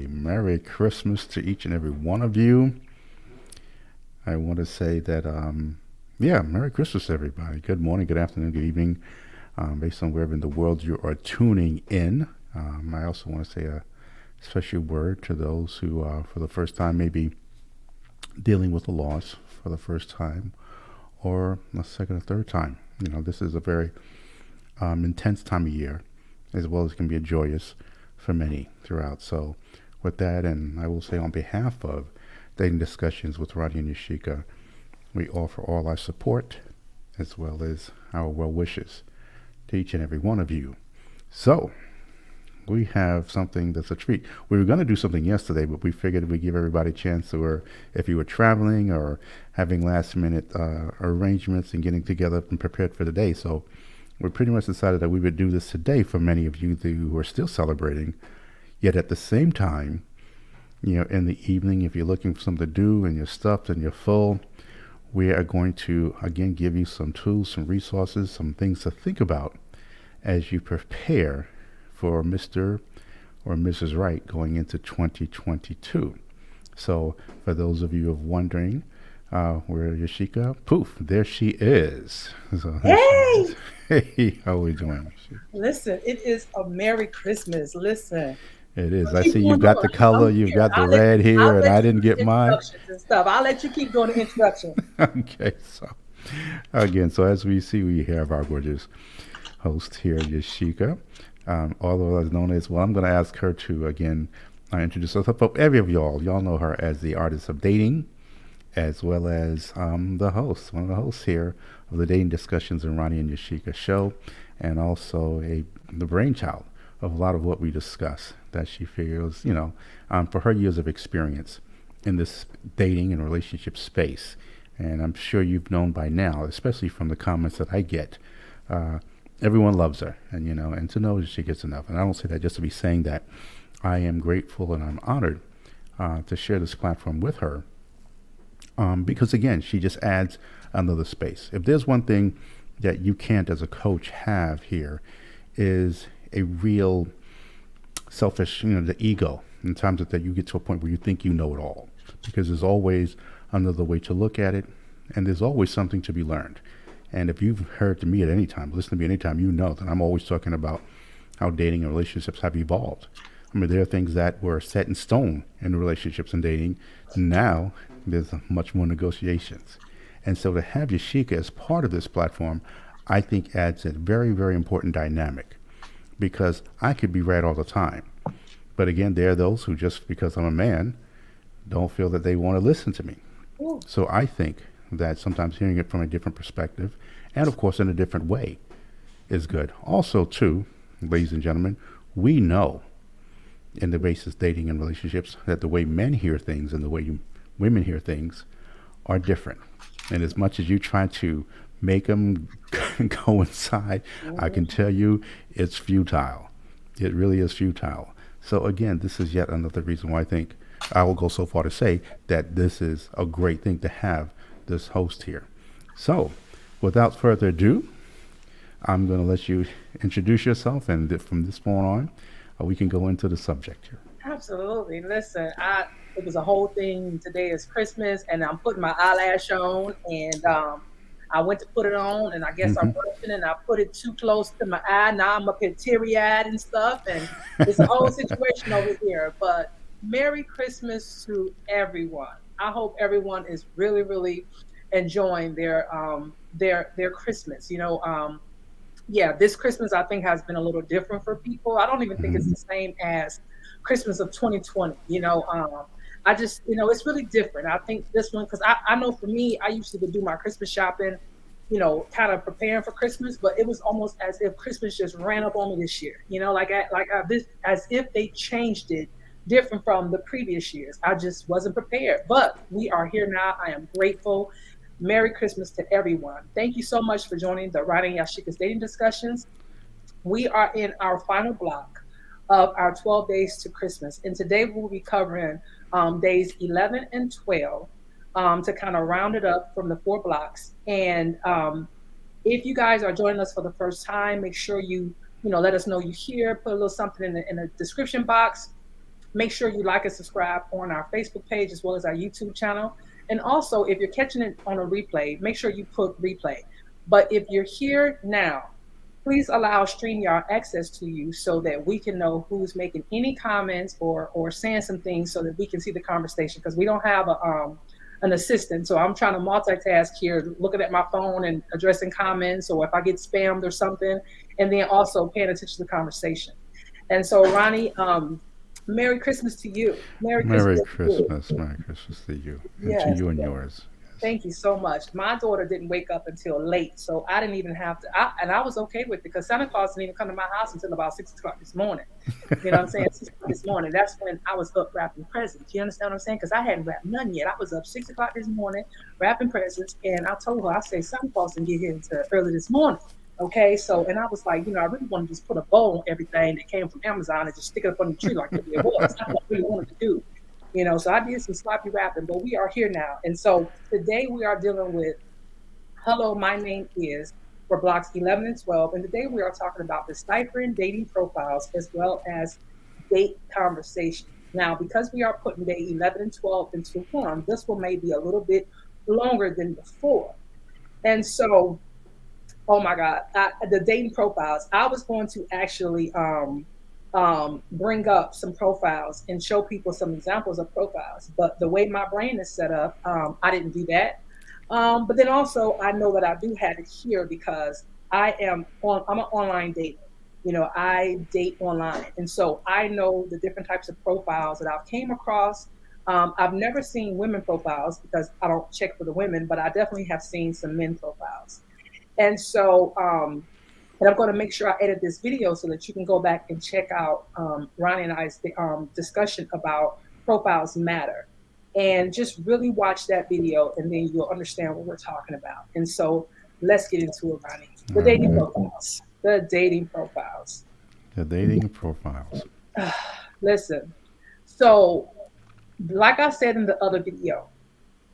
Merry Christmas to each and every one of you. I want to say that, yeah, Merry Christmas, everybody. Good morning, good afternoon, good evening, based on wherever in the world you are tuning in. I also want to say a special word to those who, for the first time, maybe dealing with a loss for the first time or a second or third time. This is a very intense time of year, as well as can be a joyous for many throughout. So, with that, and I will say on behalf of Dating Discussions with Ronnie and Yasheka, we offer all our support as well as our well wishes to each and every one of you. So, we have something that's a treat. We were going to do something yesterday, but we figured we'd give everybody a chance, or if you were traveling or having last minute arrangements and getting together and prepared for the day. So, we pretty much decided that we would do this today for many of you who are still celebrating. Yet at the same time, in the evening, if you're looking for something to do and you're stuffed and you're full, we are going to again give you some tools, some resources, some things to think about as you prepare for Mr. or Mrs. Right going into 2022. So for those of you who are wondering, where Yasheka, poof, there she is. So there she Hey, is. Hey, how are we doing? listen, it is a Merry Christmas. Listen, It is. but I keep see going you've got on. the color, I'm you've here. got the red here, I'll and let I you didn't do get the mine. introductions and stuff. I'll let you keep doing the introduction. Okay, so again, so as we see, we have our gorgeous host here, Yashika, although as known as, well, I'm going to ask her to again introduce herself. But every of y'all know her as the artist of dating, as well as the host, one of the hosts here of the Dating Discussions and Ronnie and Yashika show, and also the brainchild of a lot of what we discuss. That she feels, for her years of experience in this dating and relationship space. And I'm sure you've known by now, especially from the comments that I get. Uh, Everyone loves her, and to know that she gets enough. And I don't say that just to be saying that. I am grateful and I'm honored to share this platform with her, because again, she just adds another space. If there's one thing that you can't, as a coach, have here, is a real selfish, the ego. In times that you get to a point where you think you know it all, because there's always another way to look at it, and there's always something to be learned. And if you've heard to me at any time, listen to me anytime, you know that I'm always talking about how dating and relationships have evolved. I mean, there are things that were set in stone in relationships and dating. Now there's much more negotiations. And so to have Yashika as part of this platform, I think adds a very, very important dynamic, because I could be right all the time. But again, there are those who, just because I'm a man, don't feel that they want to listen to me. Ooh, So I think that sometimes hearing it from a different perspective, and of course in a different way, is good. Also, too, ladies and gentlemen, we know in the basis dating and relationships that the way men hear things and the way women hear things are different. And as much as you try to make them coincide, I mhm. can tell you it's futile. It really is futile. So again, this is yet another reason why I think I will go so far to say that this is a great thing to have this host here. So, without further ado, I'm going to let you introduce yourself, and from this point on, we can go into the subject here. Absolutely. Listen, it was a whole thing. Today is Christmas, and I'm putting my eyelash on, and I went to put it on, and I guess I'm Hmm. rushing, and I put it too close to my eye. Now I'm up here teary eyed and stuff, and it's a whole situation over here. But Merry Christmas to everyone. I hope everyone is really, really enjoying their Christmas. Yeah, this Christmas I think has been a little different for people. I don't even think it's Hmm. the same as Christmas of 2020. I just, it's really different. I think this one, because I know for me, I used to do my Christmas shopping, kind of preparing for Christmas, but it was almost as if Christmas just ran up on me this year. This, as if they changed it different from the previous years. I just wasn't prepared, but we are here now. I am grateful. Merry Christmas to everyone. Thank you so much for joining the Writing Yashika's Dating Discussions. We are in our final block of our 12 days to Christmas. And today we'll be covering days 11 and 12 to kind of round it up from the four blocks. And if you guys are joining us for the first time, make sure you let us know you're here, put a little something in the description box. Make sure you like and subscribe on our Facebook page as well as our YouTube channel. And also, if you're catching it on a replay, make sure you put replay. But if you're here now, please allow StreamYard access to you so that we can know who's making any comments or saying some things so that we can see the conversation, because we don't have an assistant. So I'm trying to multitask here, looking at my phone and addressing comments, or if I get spammed or something, and then also paying attention to the conversation. And so, Ronnie, Merry Christmas to you. Merry Christmas. Merry Christmas to you. And yes, to you and yes. yours. Thank you so much. My daughter didn't wake up until late, so I didn't even have to. And I was okay with it because Santa Claus didn't even come to my house until about 6 o'clock this morning. You know what I'm saying? 6 o'clock this morning. That's when I was up wrapping presents. You understand what I'm saying? Because I hadn't wrapped none yet. I was up 6 o'clock this morning wrapping presents, and I told her, I said, Santa Claus didn't get here until early this morning. Okay, so, and I was like, I really want to just put a bow on everything that came from Amazon and just stick it up on the tree like it was. That's what I really wanted to do. So I did some sloppy rapping, but we are here now. And so today we are dealing with, hello, my name is, for blocks 11 and 12. And today we are talking about deciphering dating profiles as well as date conversation. Now, because we are putting day 11 and 12 into one, this one may be a little bit longer than before. And so, oh my God, the dating profiles, I was going to actually bring up some profiles and show people some examples of profiles. But the way my brain is set up, I didn't do that. But then also, I know that I do have it here because I'm an online dater. I date online. And so I know the different types of profiles that I've came across. I've never seen women profiles because I don't check for the women, but I definitely have seen some men profiles. And so, and I'm going to make sure I edit this video so that you can go back and check out Ronnie and I's discussion about profiles matter. And just really watch that video, and then you'll understand what we're talking about. And so let's get into it, Ronnie. The dating profiles. The dating profiles. The dating profiles. Listen, so like I said in the other video,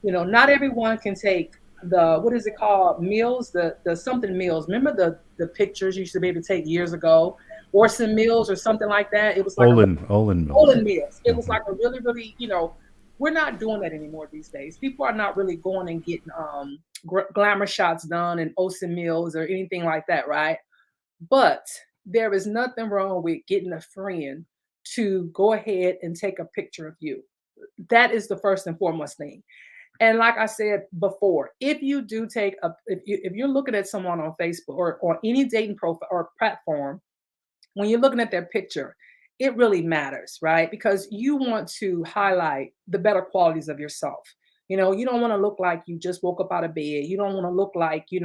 not everyone can take the, what is it called, meals, the something meals. Remember the pictures you used to be able to take years ago, Orson Meals or something like that. It was like Olin Meals. It was like a really, really, we're not doing that anymore these days. People are not really going and getting glamour shots done and Orson Meals or anything like that, right? But there is nothing wrong with getting a friend to go ahead and take a picture of you. That is the first and foremost thing. And like I said before, if you do take if you're looking at someone on Facebook or any dating profile or platform, when you're looking at their picture, it really matters, right? Because you want to highlight the better qualities of yourself. You don't want to look like you just woke up out of bed. You don't want to look like, you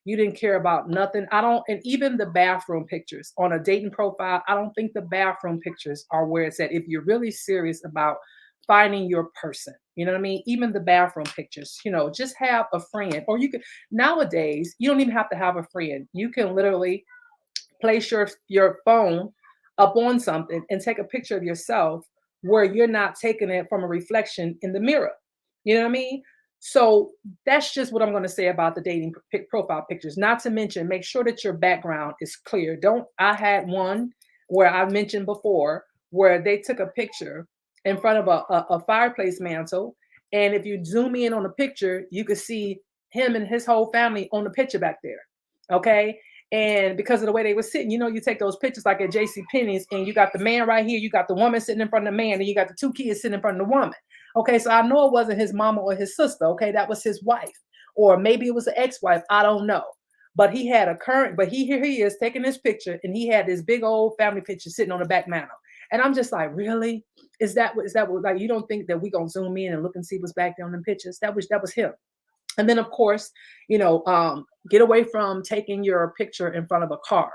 didn't care about nothing. And even the bathroom pictures on a dating profile, I don't think the bathroom pictures are where it's at. If you're really serious about finding your person, you know what I mean? Even the bathroom pictures, just have a friend, or you can, nowadays, you don't even have to have a friend. You can literally place your phone up on something and take a picture of yourself where you're not taking it from a reflection in the mirror. You know what I mean? So that's just what I'm going to say about the dating profile pictures. Not to mention, make sure that your background is clear. I had one where I mentioned before where they took a picture in front of a fireplace mantle. And if you zoom in on the picture, you could see him and his whole family on the picture back there. Okay. And because of the way they were sitting, you take those pictures like at JCPenney's, and you got the man right here, you got the woman sitting in front of the man, and you got the two kids sitting in front of the woman. Okay, so I know it wasn't his mama or his sister. Okay, that was his wife, or maybe it was an ex-wife. I don't know. But he had here he is taking this picture, and he had this big old family picture sitting on the back mantle. And I'm just like, really? Is that what, like, you don't think that we gonna zoom in and look and see what's back there on the pictures? That was him. And then, of course, get away from taking your picture in front of a car.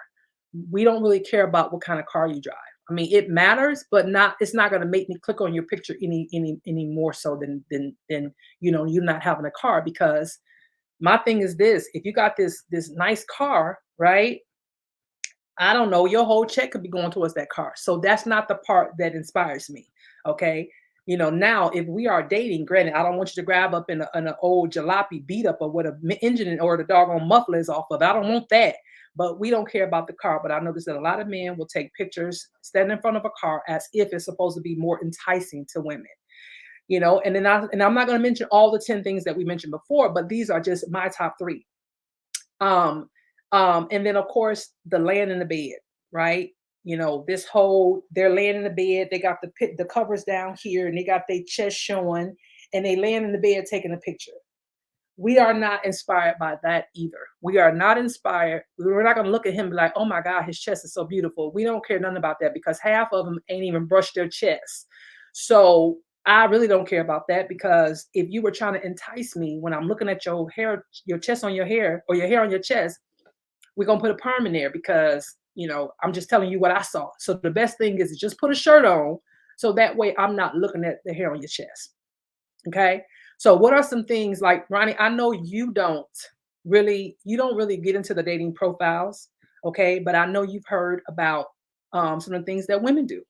We don't really care about what kind of car you drive. I mean, it matters, but it's not going to make me click on your picture any more so than you not having a car. Because my thing is this: if you got this nice car, right? I don't know, your whole check could be going towards that car. So that's not the part that inspires me. Okay. Now if we are dating, granted, I don't want you to grab up in an old jalopy beat up or what an engine or the doggone muffler is off of. I don't want that. but we don't care about the car. But I noticed that a lot of men will take pictures standing in front of a car as if it's supposed to be more enticing to women. And I'm not going to mention all the 10 things that we mentioned before, but these are just my top three. And then of course the laying in the bed, right? This whole they're laying in the bed, they got the covers down here and they got their chest showing and they laying in the bed taking a picture. We are not inspired by that either. We are not inspired. We're not gonna look at him and be like, oh my God, his chest is so beautiful. We don't care nothing about that because half of them ain't even brushed their chest. So I really don't care about that because if you were trying to entice me when I'm looking at your hair, your chest on your hair or your hair on your chest, we're gonna put a perm in there because I'm just telling you what I saw. So the best thing is to just put a shirt on so that way I'm not looking at the hair on your chest. Okay. So what are some things like Ronnie? I know you don't really get into the dating profiles, okay? But I know you've heard about some of the things that women do.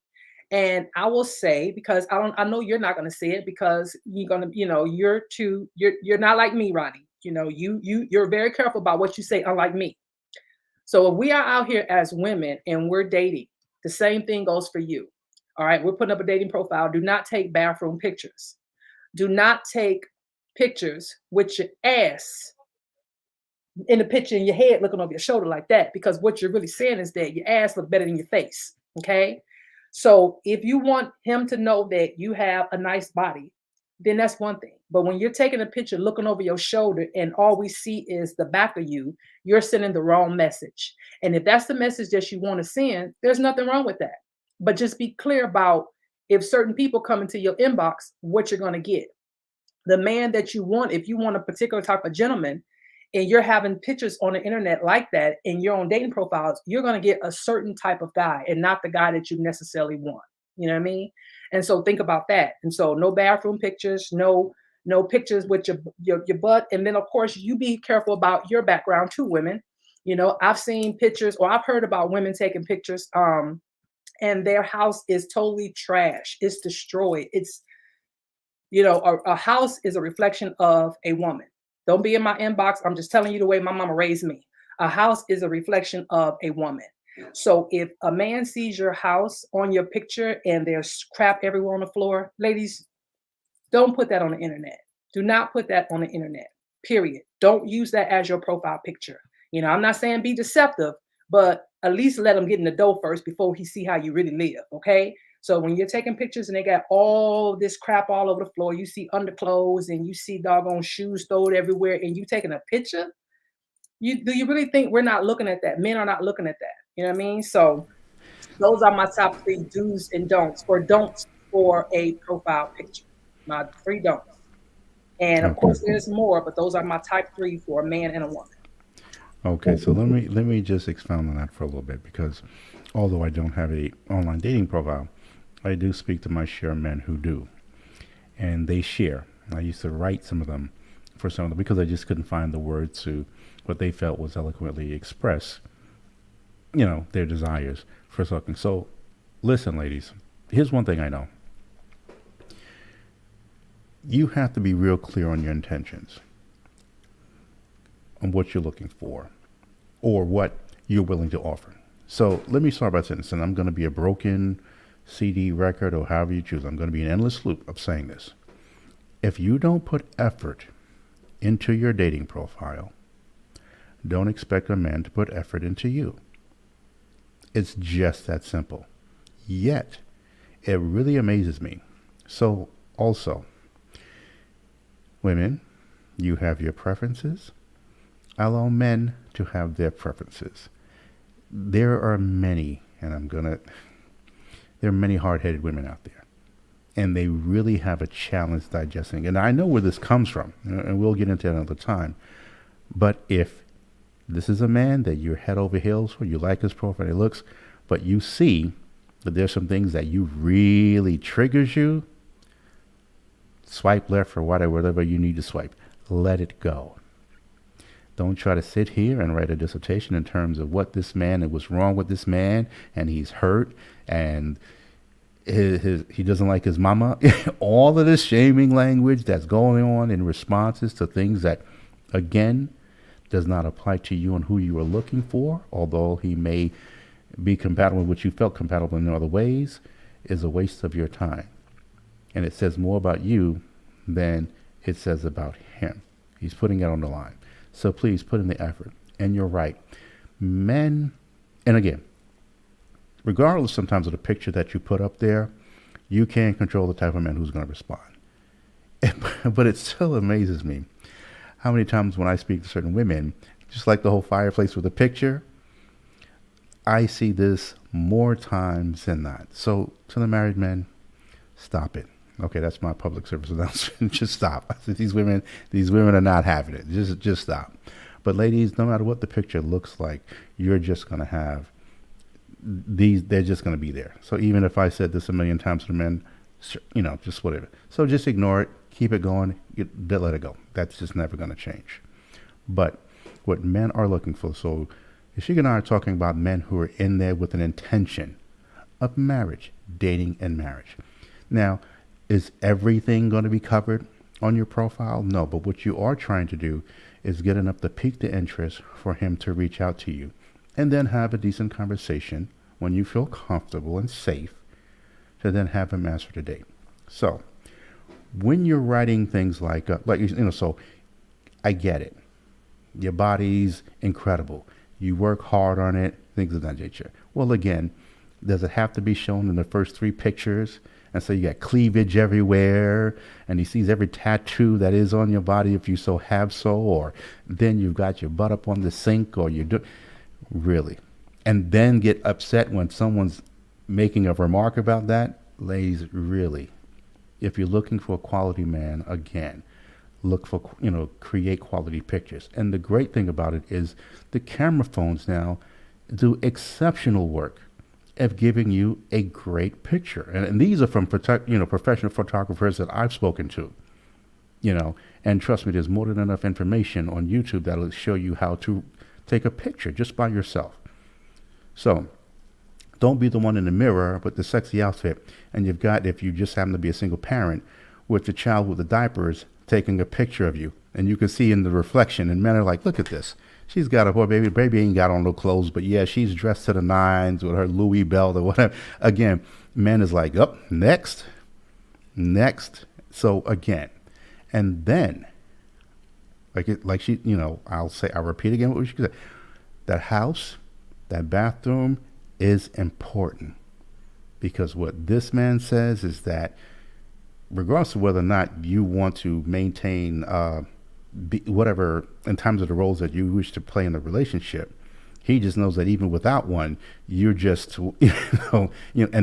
And I will say, because I know you're not gonna say it because you're gonna, you're not like me, Ronnie. You're very careful about what you say, unlike me. So if we are out here as women and we're dating, the same thing goes for you. All right, we're putting up a dating profile. Do not take bathroom pictures. Do not take pictures with your ass in the picture and your head looking over your shoulder like that, because what you're really saying is that your ass look better than your face. Okay. So if you want him to know that you have a nice body, then that's one thing. But when you're taking a picture looking over your shoulder and all we see is the back of you, you're sending the wrong message. And if that's the message that you want to send, there's nothing wrong with that. But just be clear about if certain people come into your inbox, what you're going to get. The man that you want, if you want a particular type of gentleman, and you're having pictures on the internet like that in your own dating profiles, you're going to get a certain type of guy and not the guy that you necessarily want. You know what I mean? And so think about that. And so no bathroom pictures, no pictures with your butt. And then of course you be careful about your background too, women. I've seen pictures or I've heard about women taking pictures and their house is totally trash. It's destroyed. It's a house is a reflection of a woman. Don't be in my inbox. I'm just telling you the way my mama raised me. A house is a reflection of a woman. So if a man sees your house on your picture and there's crap everywhere on the floor, ladies, don't put that on the internet. Do not put that on the internet, period. Don't use that as your profile picture. I'm not saying be deceptive, but at least let him get in the door first before he see how you really live, okay? So when you're taking pictures and they got all this crap all over the floor, you see underclothes and you see doggone shoes thrown everywhere and you taking a picture, do you really think we're not looking at that? Men are not looking at that. You know what I mean? So those are my top three do's and don'ts for a profile picture. My three don'ts. And of course there's more, but those are my top three for a man and a woman. Okay, so let me just expound on that for a little bit because although I don't have a online dating profile, I do speak to my share of men who do, and they share. I used to write some of them for some of them because I just couldn't find the words to what they felt was eloquently express, their desires for something. So, listen, ladies, here's one thing I know. You have to be real clear on your intentions, on what you're looking for, or what you're willing to offer. So let me start by saying this, and I'm going to be a broken CD record or however you choose. I'm going to be an endless loop of saying this. If you don't put effort into your dating profile, don't expect a man to put effort into you. It's just that simple. Yet, it really amazes me. So, also, women, you have your preferences. Allow men to have their preferences. There are many, there are many hard-headed women out there, and they really have a challenge digesting. And I know where this comes from, and we'll get into that another time. But if this is a man that you're head over heels for, you like his profile, he looks, but you see that there's some things that you really triggers you, swipe left or whatever you need to swipe. Let it go. Don't try to sit here and write a dissertation in terms of what this man and what's wrong with this man, and he's hurt, and he doesn't like his mama. All of this shaming language that's going on in responses to things that, again, does not apply to you and who you are looking for, although he may be compatible with what you felt compatible in other ways, is a waste of your time. And it says more about you than it says about him. He's putting it on the line. So please put in the effort. And you're right. Men, and again, regardless sometimes of the picture that you put up there, you can't control the type of man who's going to respond. But it still amazes me how many times when I speak to certain women, just like the whole fireplace with a picture, I see this more times than not. So to the married men, stop it. Okay, that's my public service announcement. Just stop. These women are not having it. Just stop. But ladies, no matter what the picture looks like, you're just going to have these. They're just going to be there. So even if I said this a million times to the men, just whatever. So just ignore it. Keep it going. Let it go. That's just never going to change. But what men are looking for. So Yasheka and I are talking about men who are in there with an intention of marriage, dating and marriage. Now, is everything going to be covered on your profile? No, but what you are trying to do is get enough to pique the interest for him to reach out to you and then have a decent conversation when you feel comfortable and safe to then have him ask for the date. So when you're writing things like so I get it. Your body's incredible. You work hard on it, things of that nature. Well, again, does it have to be shown in the first 3 pictures? And so you got cleavage everywhere, and he sees every tattoo that is on your body if you so have so, or then you've got your butt up on the sink, or you do really, and then get upset when someone's making a remark about that. Ladies, really, if you're looking for a quality man, again, look for, create quality pictures. And the great thing about it is the camera phones now do exceptional work of giving you a great picture. And these are from professional photographers that I've spoken to, and trust me, there's more than enough information on YouTube that'll show you how to take a picture just by yourself. So don't be the one in the mirror with the sexy outfit, and if you just happen to be a single parent, with the child with the diapers taking a picture of you, and you can see in the reflection, and men are like, look at this. She's got a poor baby. Baby ain't got on no clothes, but yeah, she's dressed to the nines with her Louis belt or whatever. Again, men is like, next. So again, and then, I'll repeat again what she said. That house, that bathroom is important, because what this man says is that regardless of whether or not you want to maintain whatever in terms of the roles that you wish to play in the relationship, he just knows that even without one, you're just and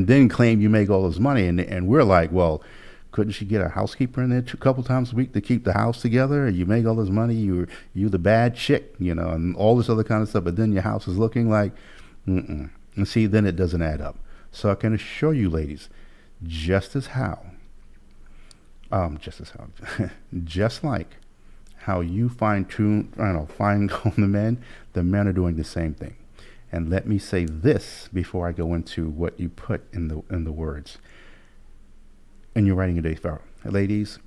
then claim you make all this money, and we're like, well, couldn't she get a housekeeper in there a couple times a week to keep the house together? You make all this money, you the bad chick, and all this other kind of stuff, but then your house is looking like and see, then it doesn't add up. So I can assure you, ladies, just like how you fine tune the men are doing the same thing. And let me say this before I go into what you put in the words. And you're writing a day, ladies,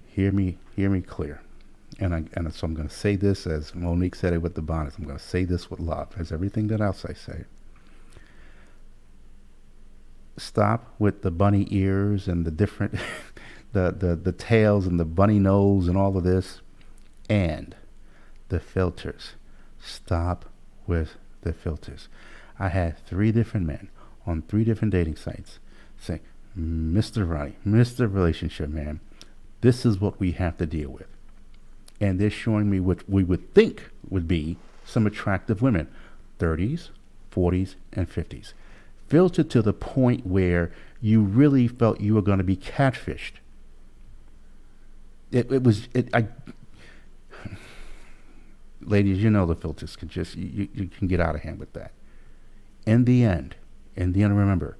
hear me clear. And so I'm going to say this as Monique said it with the bonnets. I'm going to say this with love, as everything that else I say. Stop with the bunny ears and the different, the tails and the bunny nose and all of this, and the filters. Stop with the filters. I had 3 different men on 3 different dating sites say, Mr. Ronnie, Mr. Relationship Man, this is what we have to deal with. And they're showing me what we would think would be some attractive women, 30s, 40s, and 50s. Filtered to the point where you really felt you were going to be catfished. Ladies, the filters can just, you can get out of hand with that. In the end, remember,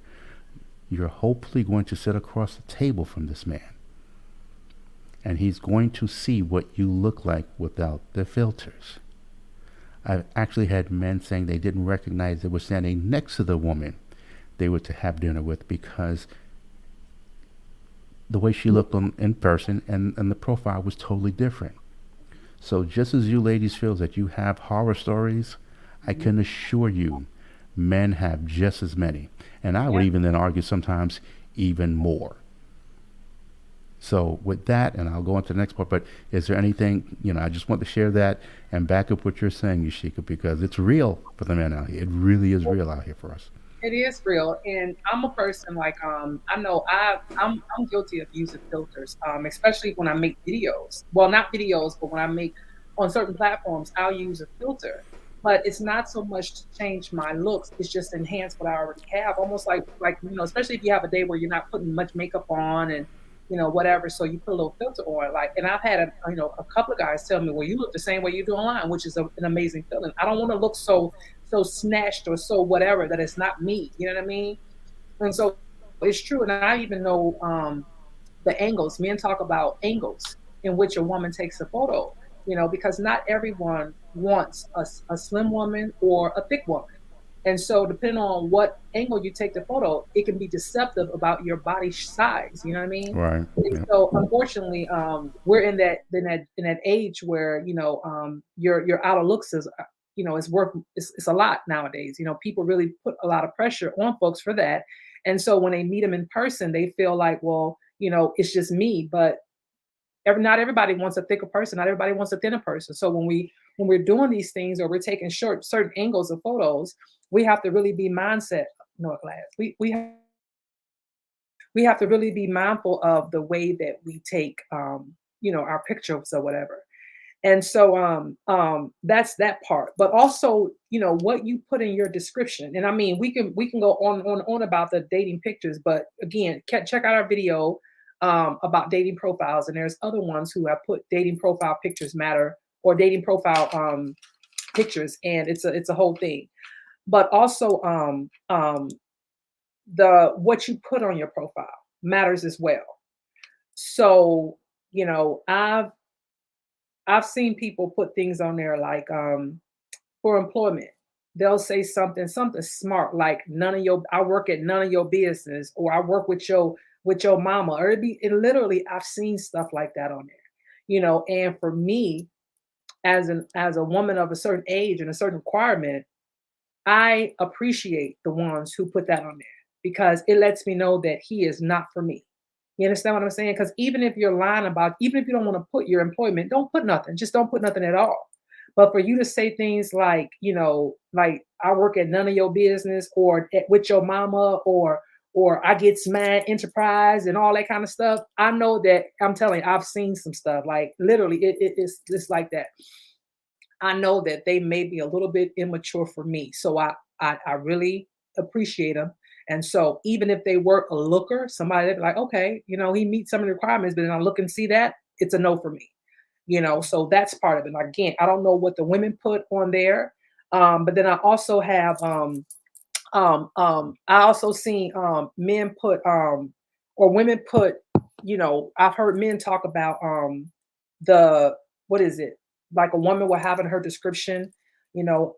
you're hopefully going to sit across the table from this man, and he's going to see what you look like without the filters. I've actually had men saying they didn't recognize they were standing next to the woman they were to have dinner with, because the way she looked in person and the profile was totally different. So just as you ladies feel that you have horror stories, I Mhm. can assure you men have just as many. And I would Yeah. even then argue sometimes even more. So with that, and I'll go on to the next part, but is there anything, I just want to share that and back up what you're saying, Yashika, because it's real for the men out here. It really is real out here for us. It is real, and I'm a person like I know I'm guilty of using filters, especially when I make videos. Well, not videos, but when I make on certain platforms, I'll use a filter. But it's not so much to change my looks; it's just enhance what I already have. Almost like especially if you have a day where you're not putting much makeup on and whatever, so you put a little filter on. Like, and I've had a couple of guys tell me, "Well, you look the same way you do online," which is an amazing feeling. I don't want to look so snatched or so whatever that it's not me. You know what I mean? And so it's true. And I even know the angles. Men talk about angles in which a woman takes a photo. Because not everyone wants a slim woman or a thick woman. And so, depending on what angle you take the photo, it can be deceptive about your body size. You know what I mean? Right. And Yeah. so, unfortunately, we're in that age where your outer looks is worth it's a lot nowadays. People really put a lot of pressure on folks for that, and so when they meet them in person, they feel like, well, it's just me. But not everybody wants a thicker person. Not everybody wants a thinner person. So when we're doing these things or we're taking short certain angles of photos, we have to really be mindset. No glass. We have to really be mindful of the way that we take our pictures or whatever. And so that's that part. But also, what you put in your description. And I mean, we can go on about the dating pictures, but again, check out our video about dating profiles. And there's other ones who have put dating profile pictures matter, or dating profile pictures, and it's a whole thing. But also the what you put on your profile matters as well. So, I've seen people put things on there like for employment. They'll say something smart like none of your I work at none of your business, or I work with your mama, or it literally I've seen stuff like that on there. And for me, as a woman of a certain age and a certain requirement, I appreciate the ones who put that on there because it lets me know that he is not for me. You understand what I'm saying? Because even if you don't want to put your employment, don't put nothing. Just don't put nothing at all. But for you to say things like, like I work at none of your business, or with your mama, or I get mad enterprise and all that kind of stuff. I know that I'm telling you, I've seen some stuff like literally it's like that. I know that they may be a little bit immature for me. So I really appreciate them. And so even if they were a looker, somebody that be like, okay, he meets some of the requirements, but then I look and see that it's a no for me. So that's part of it. And again, I don't know what the women put on there. But then I also have I also seen men put or women put, I've heard men talk about the what is it? Like a woman will have in her description, you know,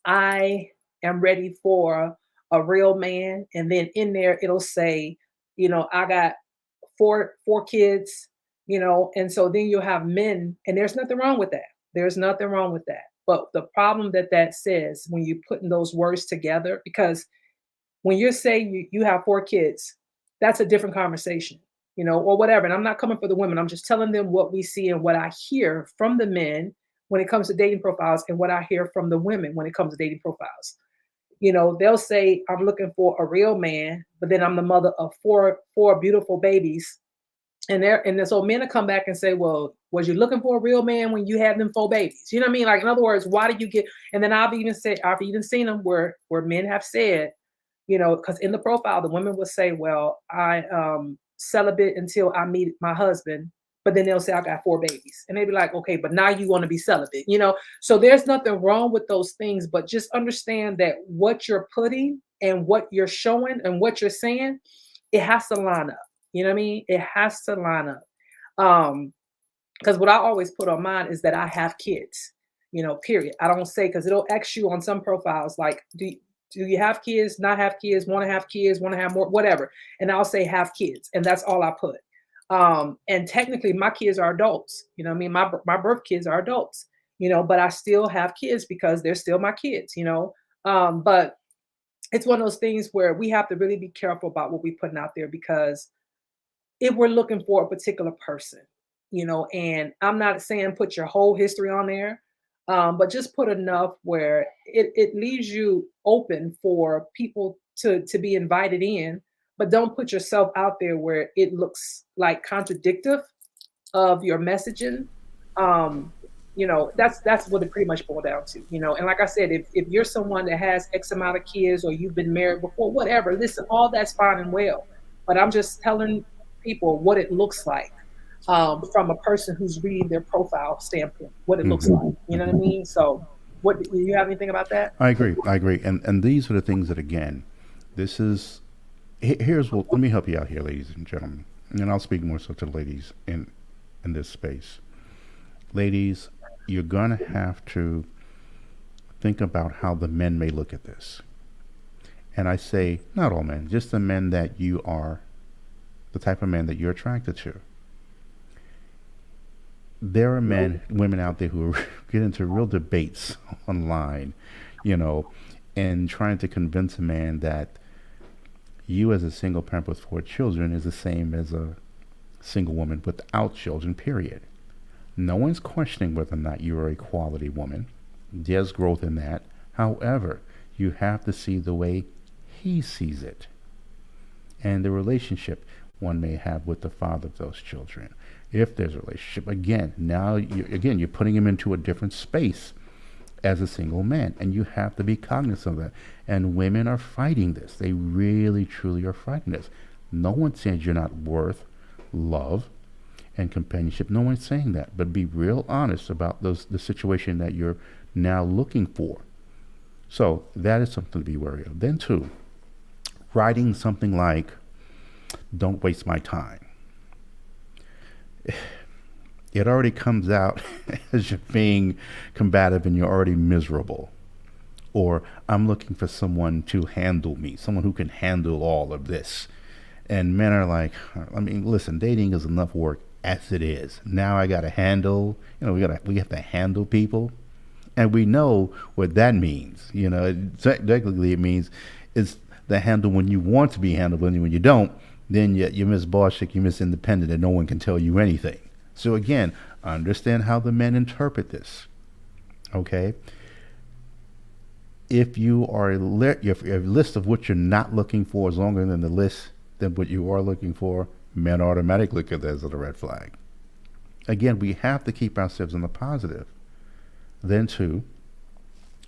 I am ready for a real man. And then in there it'll say, I got four kids, and so then you'll have men, and there's nothing wrong with that. There's nothing wrong with that. But the problem that says when you putting those words together, because when you're saying you have four kids, that's a different conversation, or whatever. And I'm not coming for the women. I'm just telling them what we see and what I hear from the men when it comes to dating profiles, and what I hear from the women when it comes to dating profiles. They'll say, I'm looking for a real man, but then I'm the mother of four beautiful babies. And then so men will come back and say, well, was you looking for a real man when you had them four babies? You know what I mean? Like, in other words, why did you get? And then I've even seen them where men have said, because in the profile, the women will say, well, I celibate until I meet my husband. But then they'll say, I got four babies. And they'd be like, okay, but now you want to be celibate. So there's nothing wrong with those things, but just understand that what you're putting and what you're showing and what you're saying, it has to line up. You know what I mean? It has to line up. Because what I always put on mine is that I have kids, period. I don't say, because it'll ask you on some profiles, like, do you have kids, not have kids, want to have more, whatever. And I'll say have kids. And that's all I put. And technically my kids are adults. You know what I mean? My birth kids are adults, but I still have kids because they're still my kids. But it's one of those things where we have to really be careful about what we're putting out there because if we're looking for a particular person, and I'm not saying put your whole history on there, but just put enough where it leaves you open for people to be invited in, but don't put yourself out there where it looks like contradictive of your messaging. That's what it pretty much boiled down to. And like I said, if you're someone that has X amount of kids or you've been married before, whatever, listen, all that's fine and well. But I'm just telling people what it looks like from a person who's reading their profile standpoint, what it looks Hmm. like. You know what I mean? So, what do you have anything about that? I agree. I agree. And these are the things that, again, this is, here's what, let me help you out here, ladies and gentlemen. And I'll speak more so to the ladies in this space. Ladies, you're going to have to think about how the men may look at this. And I say, not all men, just the men that you are, the type of men that you're attracted to. There are men, women out there who get into real debates online, you know, and trying to convince a man that you, as a single parent with 4 children, is the same as a single woman without children, period. No one's questioning whether or not you are a quality woman. There's growth in that. However, you have to see the way he sees it and the relationship one may have with the father of those children. If there's a relationship, again, now you're putting him into a different space as a single man, and you have to be cognizant of that. And women are fighting this. They really, truly are fighting this. No one says you're not worth love and companionship. No one's saying that, but be real honest about the situation that you're now looking for. So that is something to be wary of. Then, too, writing something like, "Don't waste my time." It already comes out as you're being combative and you're already miserable. Or, "I'm looking for someone to handle me, someone who can handle all of this." And men are like, I mean, listen, dating is enough work as it is. Now I got to handle, we have to handle people. And we know what that means. Technically it means it's the handle when you want to be handled, and when you don't, then you miss boss chick, you miss independent, and no one can tell you anything. So again, understand how the men interpret this. Okay? If if your list of what you're not looking for is longer than the list than what you are looking for, men automatically look at that as a red flag. Again, we have to keep ourselves in the positive. Then, too,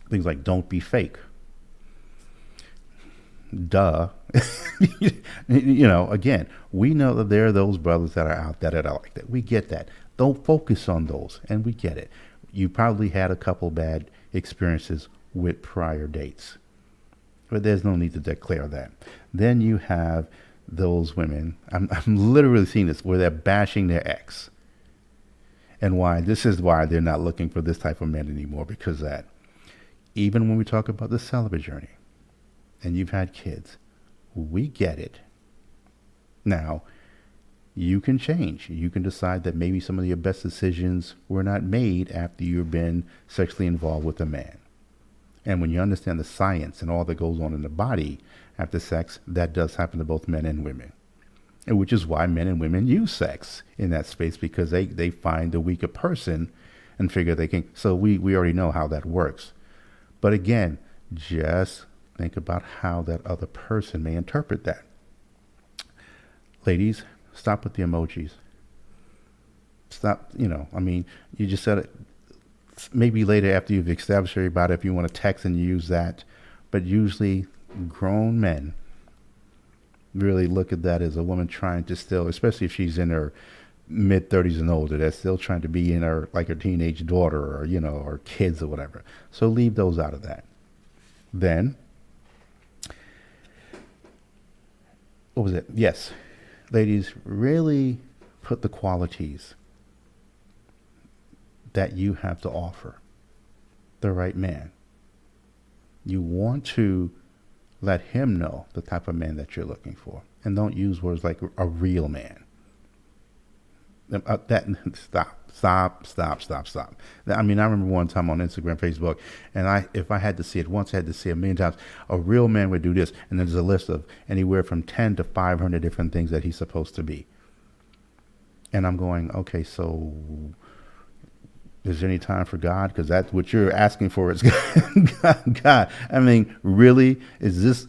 things like "don't be fake." Duh. Again, we know that there are those brothers that are out there that are like that. We get that. Don't focus on those, and we get it. You probably had a couple bad experiences with prior dates, but there's no need to declare that. Then you have those women. I'm literally seeing this where they're bashing their ex. And why? This is why they're not looking for this type of man anymore, because that, even when we talk about the celibate journey and you've had kids, we get it. Now, you can change. You can decide that maybe some of your best decisions were not made after you've been sexually involved with a man. And when you understand the science and all that goes on in the body after sex, that does happen to both men and women. And which is why men and women use sex in that space, because they find the weaker person and figure they can. So we already know how that works. But again, just think about how that other person may interpret that. Ladies, stop with the emojis. Stop, you just said it. Maybe later after you've established everybody, if you want to text and use that. But usually grown men really look at that as a woman trying to still, especially if she's in her mid 30s and older, that's still trying to be in her, like her teenage daughter or, or kids or whatever. So leave those out of that. Then, what was it? Yes. Ladies, really put the qualities that you have to offer the right man. You want to let him know the type of man that you're looking for. And don't use words like a real man. That stop. I mean, I remember one time on Instagram, Facebook, and if I had to see it once, I had to see it a million times. A real man would do this, and there's a list of anywhere from 10 to 500 different things that he's supposed to be. And I'm going, okay, so is there any time for God? Because that's what you're asking for. Is God. I mean, really, is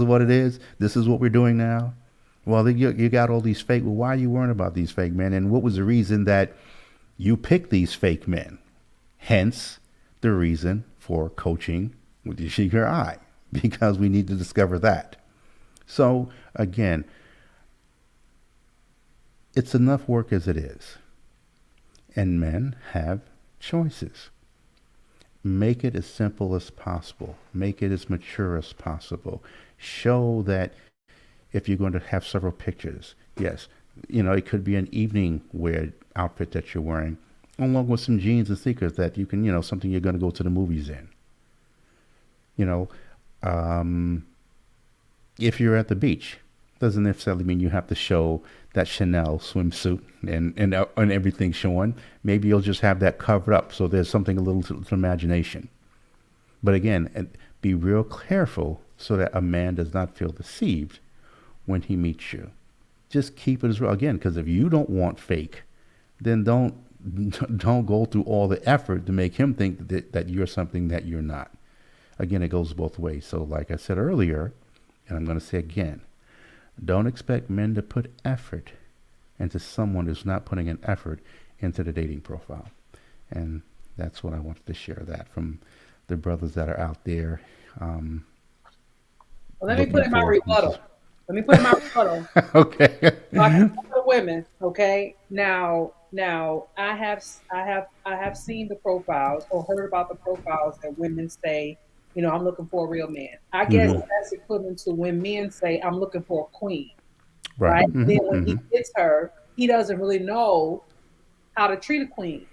what it is? This is what we're doing now. Well, you got all these fake. Well, why are you worrying about these fake men? And what was the reason that you picked these fake men? Hence, the reason for coaching with Yasheka I, because we need to discover that. So again, it's enough work as it is, and men have choices. Make it as simple as possible. Make it as mature as possible. Show that if you're going to have several pictures, yes, it could be an evening wear outfit that you're wearing, along with some jeans and sneakers that you can, something you're going to go to the movies in. You know, if you're at the beach, doesn't necessarily mean you have to show that Chanel swimsuit and everything showing. Maybe you'll just have that covered up so there's something a little to imagination. But again, be real careful so that a man does not feel deceived when he meets you. Just keep it as real. Again, because if you don't want fake, then don't go through all the effort to make him think that you're something that you're not. Again, it goes both ways. So like I said earlier, and I'm going to say again, don't expect men to put effort into someone who's not putting an effort into the dating profile. And that's what I wanted to share that from the brothers that are out there. Well, let me put in my rebuttal. Okay. So I can tell the women, okay? Now I have seen the profiles or heard about the profiles that women say, I'm looking for a real man. I guess that's equivalent to when men say, I'm looking for a queen. Right? Mm-hmm. Then when he gets her, he doesn't really know how to treat a queen.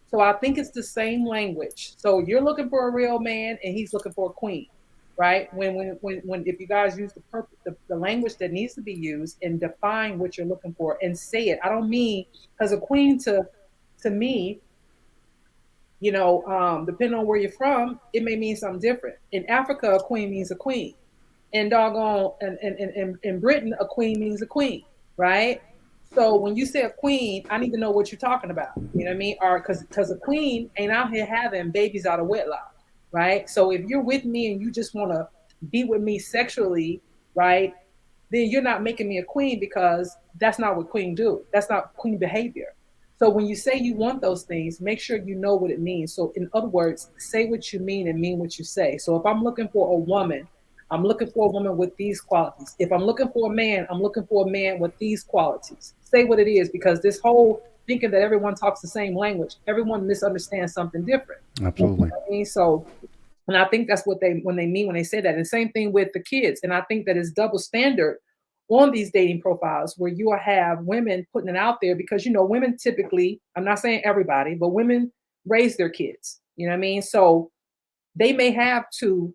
So I think it's the same language. So you're looking for a real man and he's looking for a queen. Right? When if you guys use the language that needs to be used and define what you're looking for and say it. I don't mean, because a queen to me, depending on where you're from, it may mean something different. In Africa, a queen means a queen. And doggone, in Britain, a queen means a queen, right? So when you say a queen, I need to know what you're talking about. You know what I mean? Or because a queen ain't out here having babies out of wedlock, right? So if you're with me and you just want to be with me sexually, right, then you're not making me a queen, because that's not what queen do. That's not queen behavior. So when you say you want those things, make sure you know what it means. So in other words, say what you mean and mean what you say. So if I'm looking for a woman, I'm looking for a woman with these qualities. If I'm looking for a man, I'm looking for a man with these qualities. Say what it is, because this whole thinking that everyone talks the same language, everyone misunderstands something different. Absolutely. You know what I mean? So, and I think that's what they mean when they say that. And same thing with the kids. And I think that it's double standard on these dating profiles where you have women putting it out there, because women typically, I'm not saying everybody, but women raise their kids. You know what I mean? So they may have to,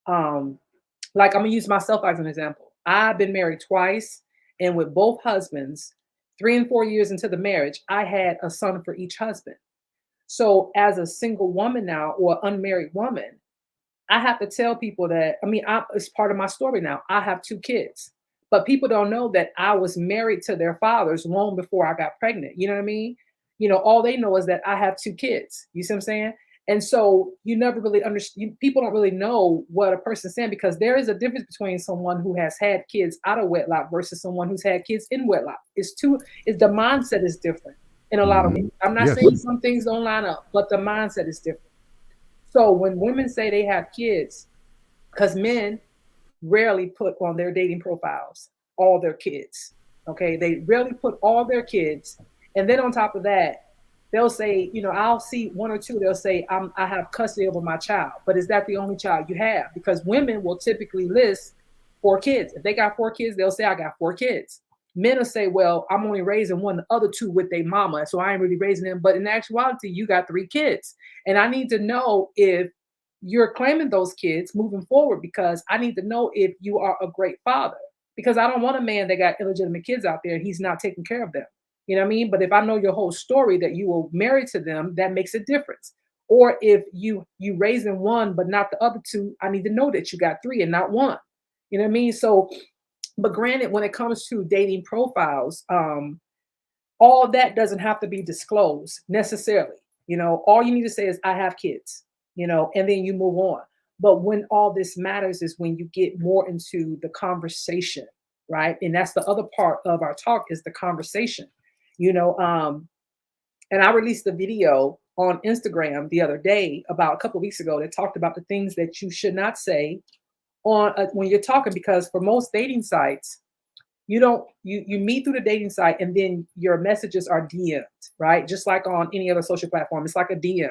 like, I'm gonna use myself as an example. I've been married twice, and with both husbands, 3 and 4 years into the marriage, I had a son for each husband. So as a single woman now, or unmarried woman, I have to tell people that, it's part of my story now. I have 2 kids, but people don't know that I was married to their fathers long before I got pregnant. You know what I mean? All they know is that I have 2 kids. You see what I'm saying? And so you never really understand. People don't really know what a person's saying, because there is a difference between someone who has had kids out of wedlock versus someone who's had kids in wedlock. Is the mindset is different in a lot of ways. I'm not saying some things don't line up, but the mindset is different. So when women say they have kids, because men rarely put on their dating profiles all their kids. Okay, they rarely put all their kids, and then on top of that, they'll say, I'll see 1 or 2. They'll say, I have custody over my child. But is that the only child you have? Because women will typically list 4 kids. If they got 4 kids, they'll say, I got 4 kids. Men will say, well, I'm only raising 1, the other 2 with their mama, so I ain't really raising them. But in actuality, you got 3 kids. And I need to know if you're claiming those kids moving forward, because I need to know if you are a great father. Because I don't want a man that got illegitimate kids out there and he's not taking care of them. You know what I mean? But if I know your whole story that you were married to them, that makes a difference. Or if you raising one but not the other two, I need to know that you got three and not one. You know what I mean? So, but granted, when it comes to dating profiles, all that doesn't have to be disclosed necessarily. All you need to say is, I have kids, and then you move on. But when all this matters is when you get more into the conversation, right? And that's the other part of our talk is the conversation, you know. And I released a video on Instagram the other day, about a couple of weeks ago, that talked about the things that you should not say on when you're talking, because for most dating sites, you don't you meet through the dating site and then your messages are DM'd, right? Just like on any other social platform, it's like a DM.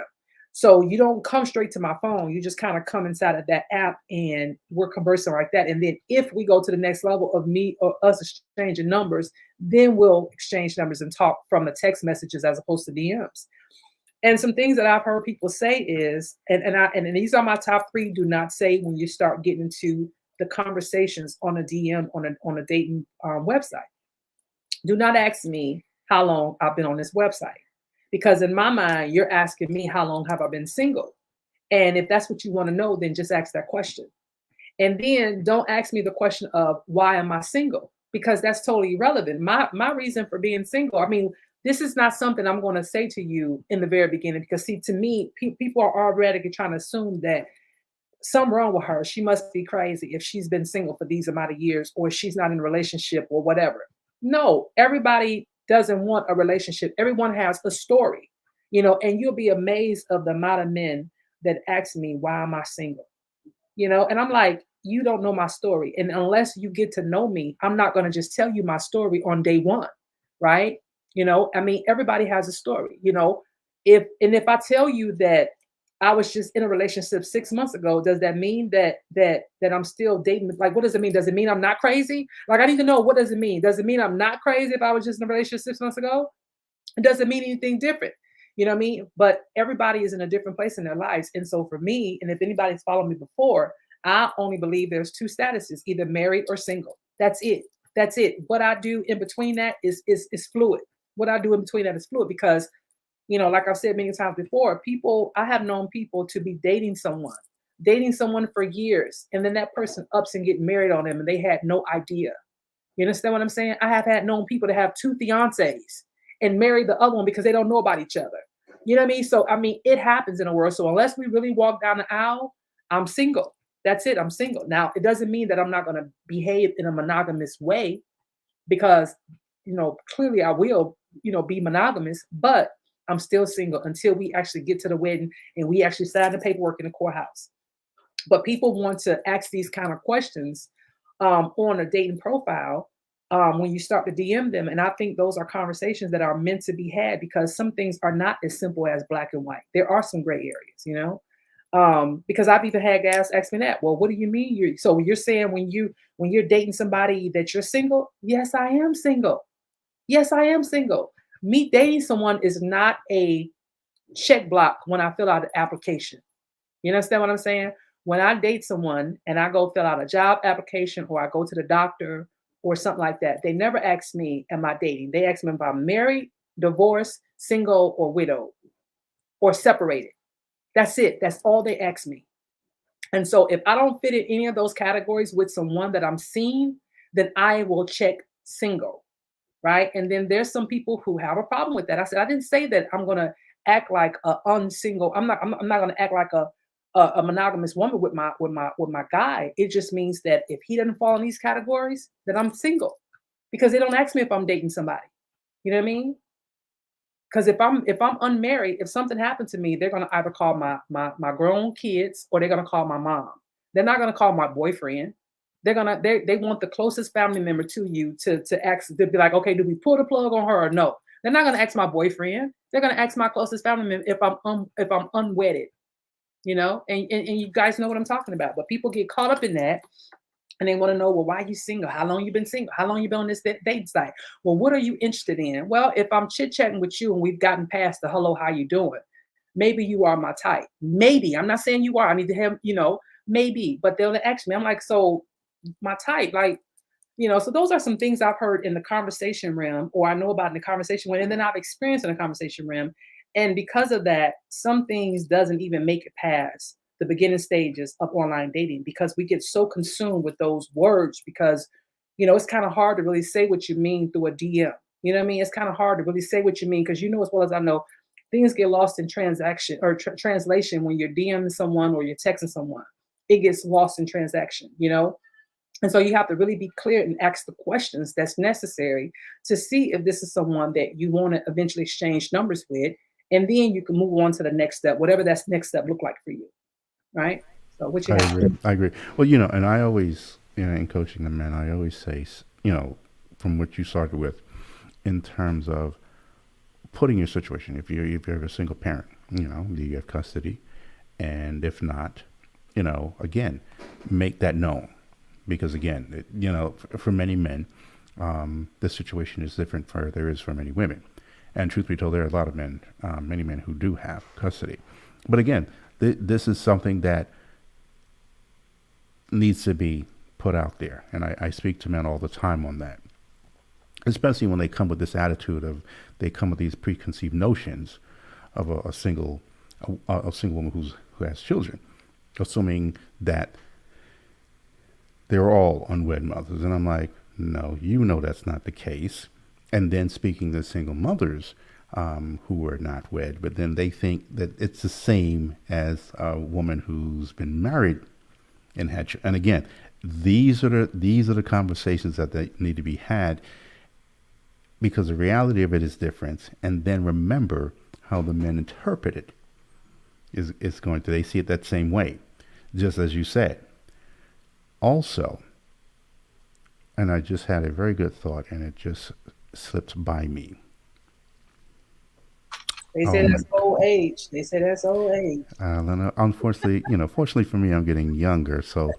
So you don't come straight to my phone. You just kind of come inside of that app and we're conversing like that. And then if we go to the next level of me or us exchanging numbers, then we'll exchange numbers and talk from the text messages as opposed to DMs. And some things that I've heard people say is, and these are my top three. Do not say when you start getting into the conversations on a DM on a dating website. Do not ask me how long I've been on this website, because in my mind, you're asking me how long have I been single, and if that's what you want to know, then just ask that question. And then don't ask me the question of why am I single, because that's totally irrelevant. My reason for being single, I mean, this is not something I'm going to say to you in the very beginning, because see, to me, people are already trying to assume that something wrong with her. She must be crazy if she's been single for these amount of years, or she's not in a relationship or whatever. No, everybody doesn't want a relationship. Everyone has a story, and you'll be amazed of the amount of men that ask me, why am I single? And I'm like, you don't know my story. And unless you get to know me, I'm not going to just tell you my story on day one. Right. I mean, everybody has a story, if I tell you that I was just in a relationship 6 months ago, does that mean that I'm still dating? Like, what does it mean? Does it mean I'm not crazy? Like, I need to know, what does it mean? Does it mean I'm not crazy if I was just in a relationship 6 months ago? It doesn't mean anything different. You know what I mean? But everybody is in a different place in their lives. And so for me, and if anybody's followed me before, I only believe there's two statuses, either married or single. That's it. That's it. What I do in between that is fluid. What I do in between that is fluid, because like I've said many times before, I have known people to be dating someone for years, and then that person ups and get married on them, and they had no idea. You understand what I'm saying? I have had known people to have two fiancés and marry the other one because they don't know about each other. You know what I mean? So, I mean, it happens in the world. So unless we really walk down the aisle, I'm single. That's it. I'm single. Now, it doesn't mean that I'm not going to behave in a monogamous way, because, clearly I will, be monogamous, but I'm still single until we actually get to the wedding and we actually sign the paperwork in the courthouse. But people want to ask these kind of questions on a dating profile when you start to DM them. And I think those are conversations that are meant to be had, because some things are not as simple as black and white. There are some gray areas, because I've even had guys ask me that. Well, what do you mean? So you're saying when you're dating somebody that you're single? Yes, I am single. Yes, I am single. Me dating someone is not a check block when I fill out an application. You understand what I'm saying? When I date someone and I go fill out a job application, or I go to the doctor or something like that, they never ask me, am I dating? They ask me if I'm married, divorced, single, or widowed, or separated. That's it. That's all they ask me. And so if I don't fit in any of those categories with someone that I'm seeing, then I will check single. Right. And then there's some people who have a problem with that. I said, I didn't say that I'm going to act like a unsingle. I'm not going to act like a monogamous woman with my guy. It just means that if he doesn't fall in these categories, then I'm single, because they don't ask me if I'm dating somebody. You know what I mean? Because if I'm unmarried, if something happened to me, they're going to either call my grown kids, or they're going to call my mom. They're not going to call my boyfriend. They want the closest family member to you to ask, to be like, okay, do we pull the plug on her or no? They're not going to ask my boyfriend. They're going to ask my closest family member if I'm unwedded, and you guys know what I'm talking about. But people get caught up in that, and they want to know, well, why are you single? How long you been single? How long you been on this date site? Well, what are you interested in? Well, if I'm chit-chatting with you and we've gotten past the hello, how you doing? Maybe you are my type. Maybe. I'm not saying you are. I need to have, maybe. But they'll ask me. I'm like, so my type, like, So those are some things I've heard in the conversation realm, or I know about in the conversation realm, and then I've experienced in the conversation realm. And because of that, some things doesn't even make it past the beginning stages of online dating because we get so consumed with those words because it's kind of hard to really say what you mean through a DM. You know what I mean? It's kind of hard to really say what you mean because as well as I know, things get lost in transaction or translation when you're DMing someone or you're texting someone. It gets lost in transaction. And so you have to really be clear and ask the questions that's necessary to see if this is someone that you want to eventually exchange numbers with. And then you can move on to the next step, whatever that next step look like for you. Right. So what you I have agree. to do. I agree. Well, and I always, in coaching the men, I always say, from what you started with, in terms of putting your situation. If you're a single parent, do you have custody? And if not, again, make that known. Because again, for many men, the situation is different for there is for many women. And truth be told, there are a lot of men, many men who do have custody. But again, this is something that needs to be put out there. And I speak to men all the time on that, especially when they come with this attitude of they come with these preconceived notions of a single woman who has children, assuming that they're all unwed mothers. And I'm like, no, that's not the case. And then speaking to single mothers who are not wed, but then they think that it's the same as a woman who's been married and had. And again, these are the conversations that they need to be had because the reality of it is different. And then remember how the men interpret it is going to. They see it that same way, just as you said. Also, and I just had a very good thought, and it just slipped by me. They say that's old age. They say that's old age. Unfortunately, fortunately for me, I'm getting younger, so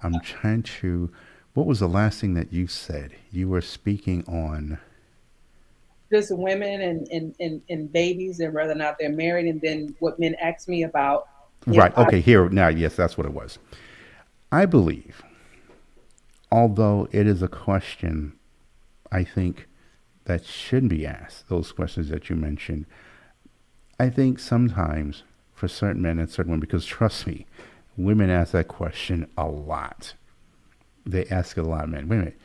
I'm trying to. What was the last thing that you said? You were speaking on Just women and babies and whether or not they're married, and then what men ask me about. Right. Okay. Here now. Yes, that's what it was. I believe, although it is a question, I think that shouldn't be asked. Those questions that you mentioned. I think sometimes for certain men and certain women, because trust me, women ask that question a lot. They ask it a lot, men. Wait a minute,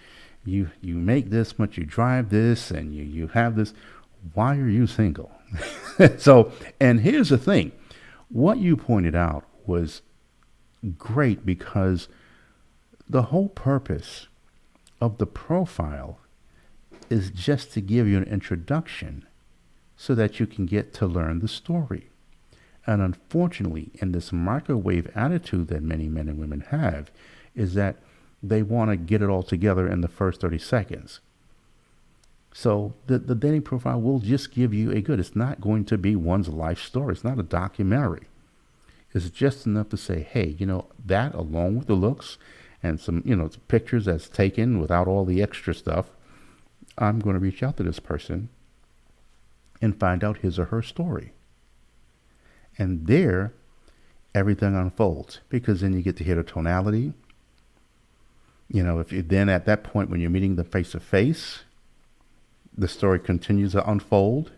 you make this much, you drive this, and you have this. Why are you single? So, and here's the thing, what you pointed out was great because the whole purpose of the profile is just to give you an introduction so that you can get to learn the story. And unfortunately, in this microwave attitude that many men and women have, is that they want to get it all together in the first 30 seconds. So the dating profile will just give you it's not going to be one's life story. It's not a documentary. It's just enough to say, hey, that along with the looks and some, pictures that's taken without all the extra stuff, I'm going to reach out to this person and find out his or her story. And there, everything unfolds because then you get to hear the tonality. If you then at that point when you're meeting them face to face, the story continues to unfold.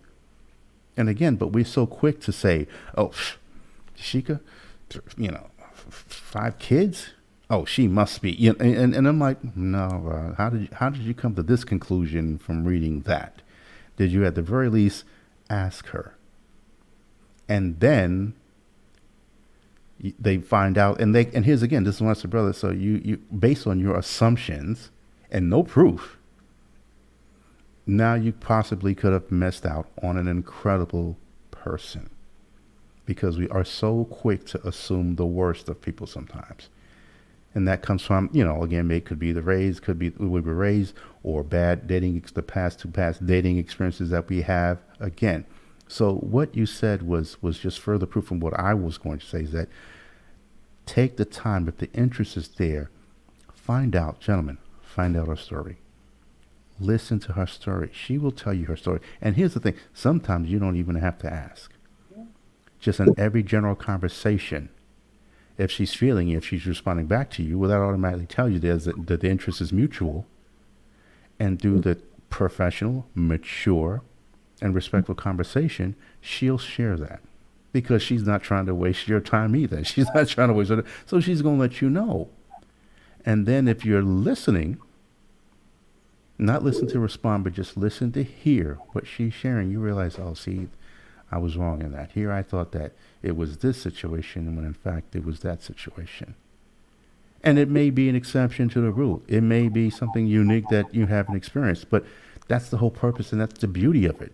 And again, but we're so quick to say, oh, Yasheka, 5 kids? Oh, she must be. And I'm like, no. How did you come to this conclusion from reading that? Did you at the very least ask her? And then they find out, and here's again, this is what I said, brother. So you based on your assumptions and no proof, now you possibly could have missed out on an incredible person. Because we are so quick to assume the worst of people sometimes. And that comes from, again, it could be the raised, could be we were raised, or bad dating, the past dating experiences that we have. Again, so what you said was just further proof from what I was going to say is that take the time, if the interest is there, find out her story. Listen to her story. She will tell you her story. And here's the thing, sometimes you don't even have to ask. Just in every general conversation, if she's feeling you, if she's responding back to you, without automatically tell you that the interest is mutual, And through the professional, mature, and respectful conversation, she'll share that because she's not trying to waste your time either. She's not trying to waste it. So she's going to let you know. And then if you're listening, not listen to respond, but just listen to hear what she's sharing, you realize, oh, see, I was wrong in that. Here I thought that it was this situation when in fact it was that situation. And it may be an exception to the rule. It may be something unique that you haven't experienced, but that's the whole purpose and that's the beauty of it.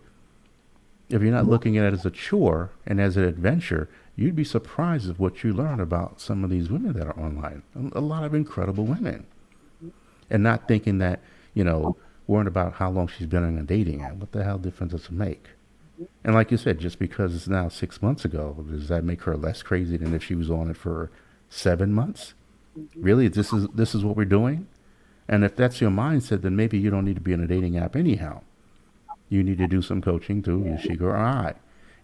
If you're not looking at it as a chore and as an adventure, you'd be surprised at what you learn about some of these women that are online. A lot of incredible women. And not thinking that, worrying about how long she's been on a dating app. What the hell difference does it make? And like you said, just because it's now 6 months ago, does that make her less crazy than if she was on it for 7 months? Really, this is what we're doing? And if that's your mindset, then maybe you don't need to be in a dating app anyhow. You need to do some coaching through Yasheka or I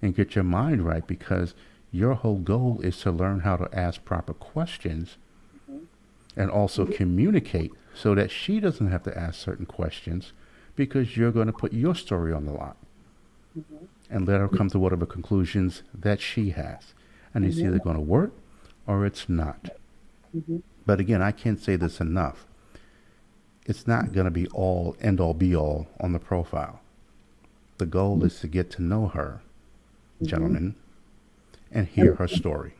and get your mind right because your whole goal is to learn how to ask proper questions and also communicate so that she doesn't have to ask certain questions because you're going to put your story on the line and let her come to whatever conclusions that she has. And it's either going to work or it's not. But again, I can't say this enough. It's not going to be all end all be all on the profile. The goal is to get to know her, gentlemen, and hear her story.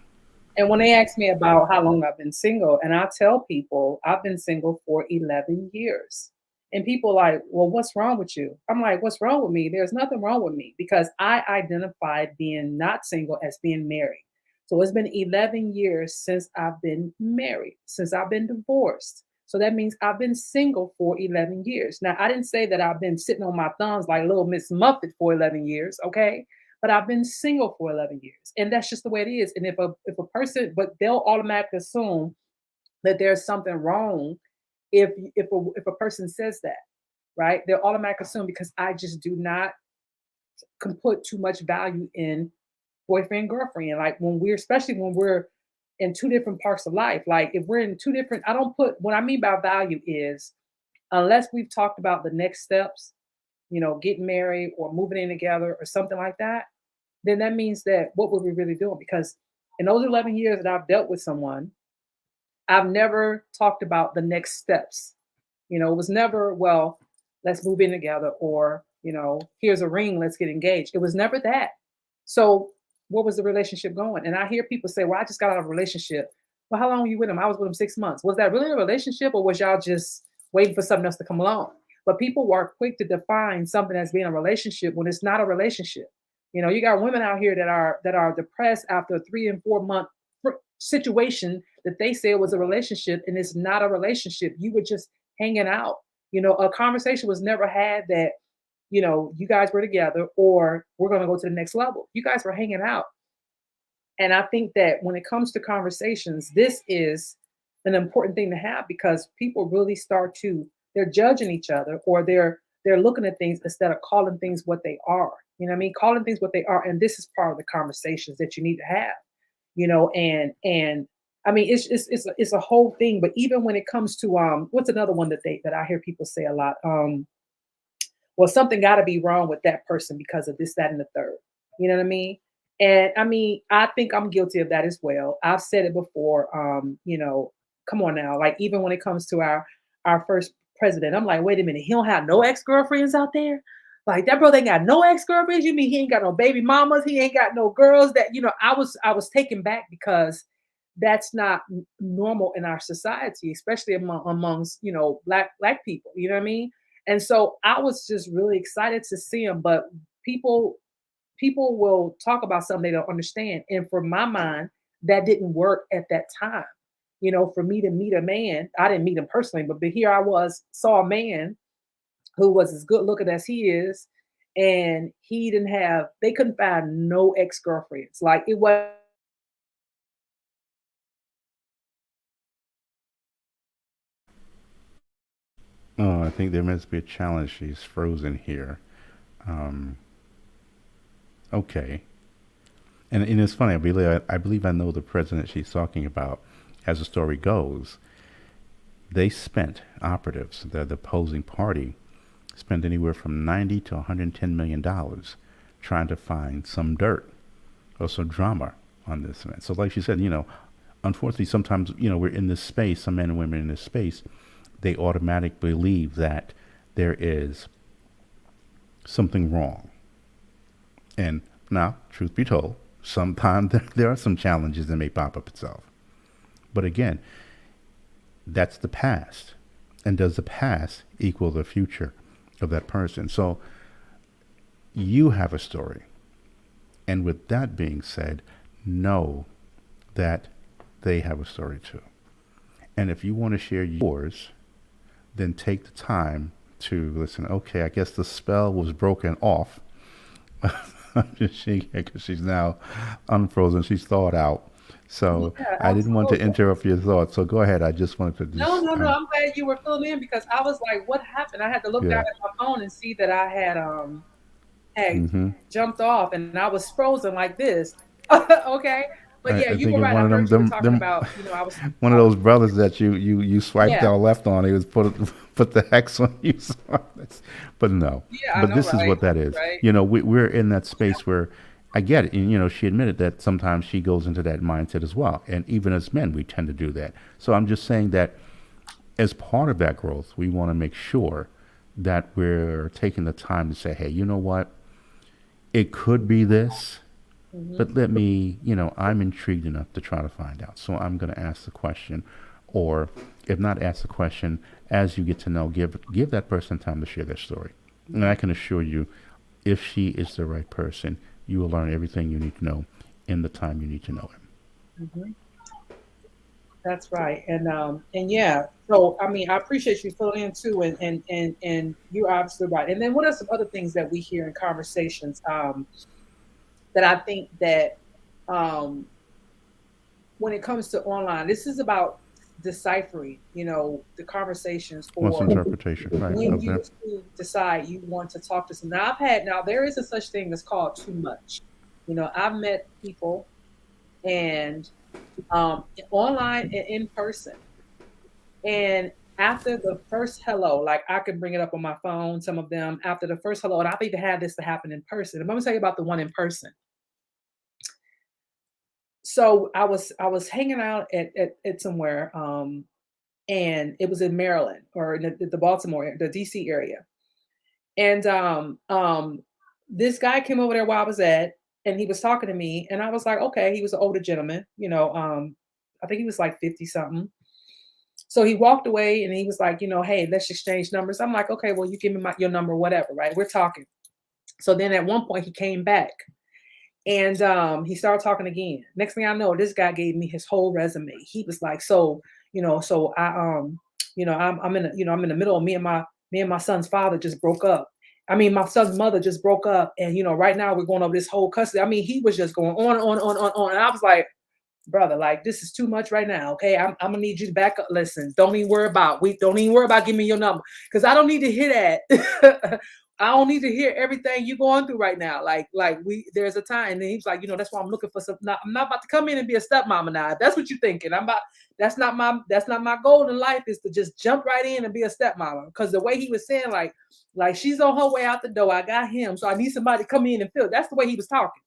And when they ask me about how long I've been single, and I tell people I've been single for 11 years. And people are like, well, what's wrong with you? I'm like, what's wrong with me? There's nothing wrong with me because I identified being not single as being married. So it's been 11 years since I've been married, since I've been divorced. So that means I've been single for 11 years. Now, I didn't say that I've been sitting on my thumbs like little Miss Muffet for 11 years, okay? But I've been single for 11 years. And that's just the way it is. And if a person, but they'll automatically assume that there's something wrong if a person says that, right? They'll automatically assume because I just do not can put too much value in boyfriend, girlfriend. Like especially when we're in two different parts of life. Like if we're in two different, I don't put, what I mean by value is unless we've talked about the next steps, getting married or moving in together or something like that, then that means that what were we really doing? Because in those 11 years that I've dealt with someone, I've never talked about the next steps. It was never, well, let's move in together or, here's a ring, let's get engaged. It was never that. So where was the relationship going? And I hear people say, well, I just got out of a relationship. Well, how long were you with him? I was with him 6 months. Was that really a relationship or was y'all just waiting for something else to come along? But people are quick to define something as being a relationship when it's not a relationship. You got women out here that are depressed after a 3 and 4 month situation that they say was a relationship and it's not a relationship. You were just hanging out. A conversation was never had that, you guys were together or we're going to go to the next level. You guys were hanging out. And I think that when it comes to conversations, this is an important thing to have because people really they're judging each other or they're looking at things instead of calling things what they are. You know what I mean? Calling things what they are. And this is part of the conversations that you need to have, and I mean, it's a whole thing. But even when it comes to what's another one that I hear people say a lot? Well, something got to be wrong with that person because of this, that, and the third. You know what I mean? And I mean, I think I'm guilty of that as well. I've said it before. Come on now. Like even when it comes to our first president, I'm like, wait a minute, he don't have no ex-girlfriends out there. Like that brother ain't got no ex-girlfriends. You mean he ain't got no baby mamas? He ain't got no girls that, I was taken back because that's not normal in our society, especially amongst, black people, you know what I mean? And so I was just really excited to see him, but people will talk about something they don't understand. And for my mind, that didn't work at that time. For me to meet a man, I didn't meet him personally, but here I saw a man who was as good looking as he is. And they couldn't find no ex-girlfriends. Like it was. Oh, I think there must be a challenge. She's frozen here. Um, okay. And it's funny. I believe I know the president she's talking about. As the story goes, they spent operatives, the opposing party, spend anywhere from 90 to 110 million dollars trying to find some dirt or some drama on this man. So, like she said, unfortunately, sometimes we're in this space. Some men and women in this space, they automatically believe that there is something wrong. And now, truth be told, sometimes there are some challenges that may pop up itself. But again, that's the past. And does the past equal the future of that person? So you have a story. And with that being said, know that they have a story too. And if you want to share yours, then take the time to listen. Okay, I guess the spell was broken off. I'm just shaking because she's now unfrozen. She's thawed out. So Yeah, I didn't want to absolutely. interrupt your thoughts. So go ahead. I just wanted to No, just, no, no. I'm glad you were filling in because I was like, what happened? I had to look down yeah. at my phone and see that I had Mm-hmm. jumped off and I was frozen like this. Okay. But yeah, I you think were it's right. I one of heard you were talking them about, I was one of those brothers that you swiped yeah, out left on. He was put the hex on you. So but no, yeah, I but know, this is right? what that is. Right. We're in that space where I get it. And, she admitted that sometimes she goes into that mindset as well. And even as men, we tend to do that. So I'm just saying that as part of that growth, we want to make sure that we're taking the time to say, hey, you know what? It could be this, Hmm. but let me, I'm intrigued enough to try to find out. So I'm going to ask the question, or if not ask the question, as you get to know, give that person time to share their story. And I can assure you, if she is the right person, you will learn everything you need to know in the time you need to know him. Hmm. That's right. And yeah, so I mean, I appreciate you filling in too, and you're obviously right. And then what are some other things that we hear in conversations that I think that um when it comes to online, this is about deciphering, the conversations What's for interpretation, right? when Of you there. do decide you want to talk to someone. Now there is a such thing that's called too much. I've met people and online and in person. And after the first hello, like I can bring it up on my phone, some of them after the first hello, and I've even had this to happen in person. I'm gonna tell you about the one in person. So I was hanging out at somewhere, and it was in Maryland or in the Baltimore, the DC area. And this guy came over there while I was at, and he was talking to me, and I was like, okay, he was an older gentleman, I think he was like 50 something. So he walked away and he was like, hey, let's exchange numbers. I'm like, okay, well, you give me your number, whatever, right? We're talking. So then at one point he came back and he started talking again. Next thing I know, this guy gave me his whole resume. He was like, so, so I'm in the middle of me and my son's father just broke up. I mean, my son's mother just broke up, and right now we're going over this whole custody. I mean, he was just going on, on, and I was like, brother, like this is too much right now. Okay, I'm gonna need you to back up. Listen, don't even worry about giving me your number because I don't need to hear that. I don't need to hear everything you're going through right now. Like there's a time, and he's like, that's why I'm looking for some. I'm not about to come in and be a stepmama now. If that's what you're thinking. That's not my goal in life is to just jump right in and be a stepmama. Because the way he was saying, like she's on her way out the door. I got him, so I need somebody to come in and fill. That's the way he was talking.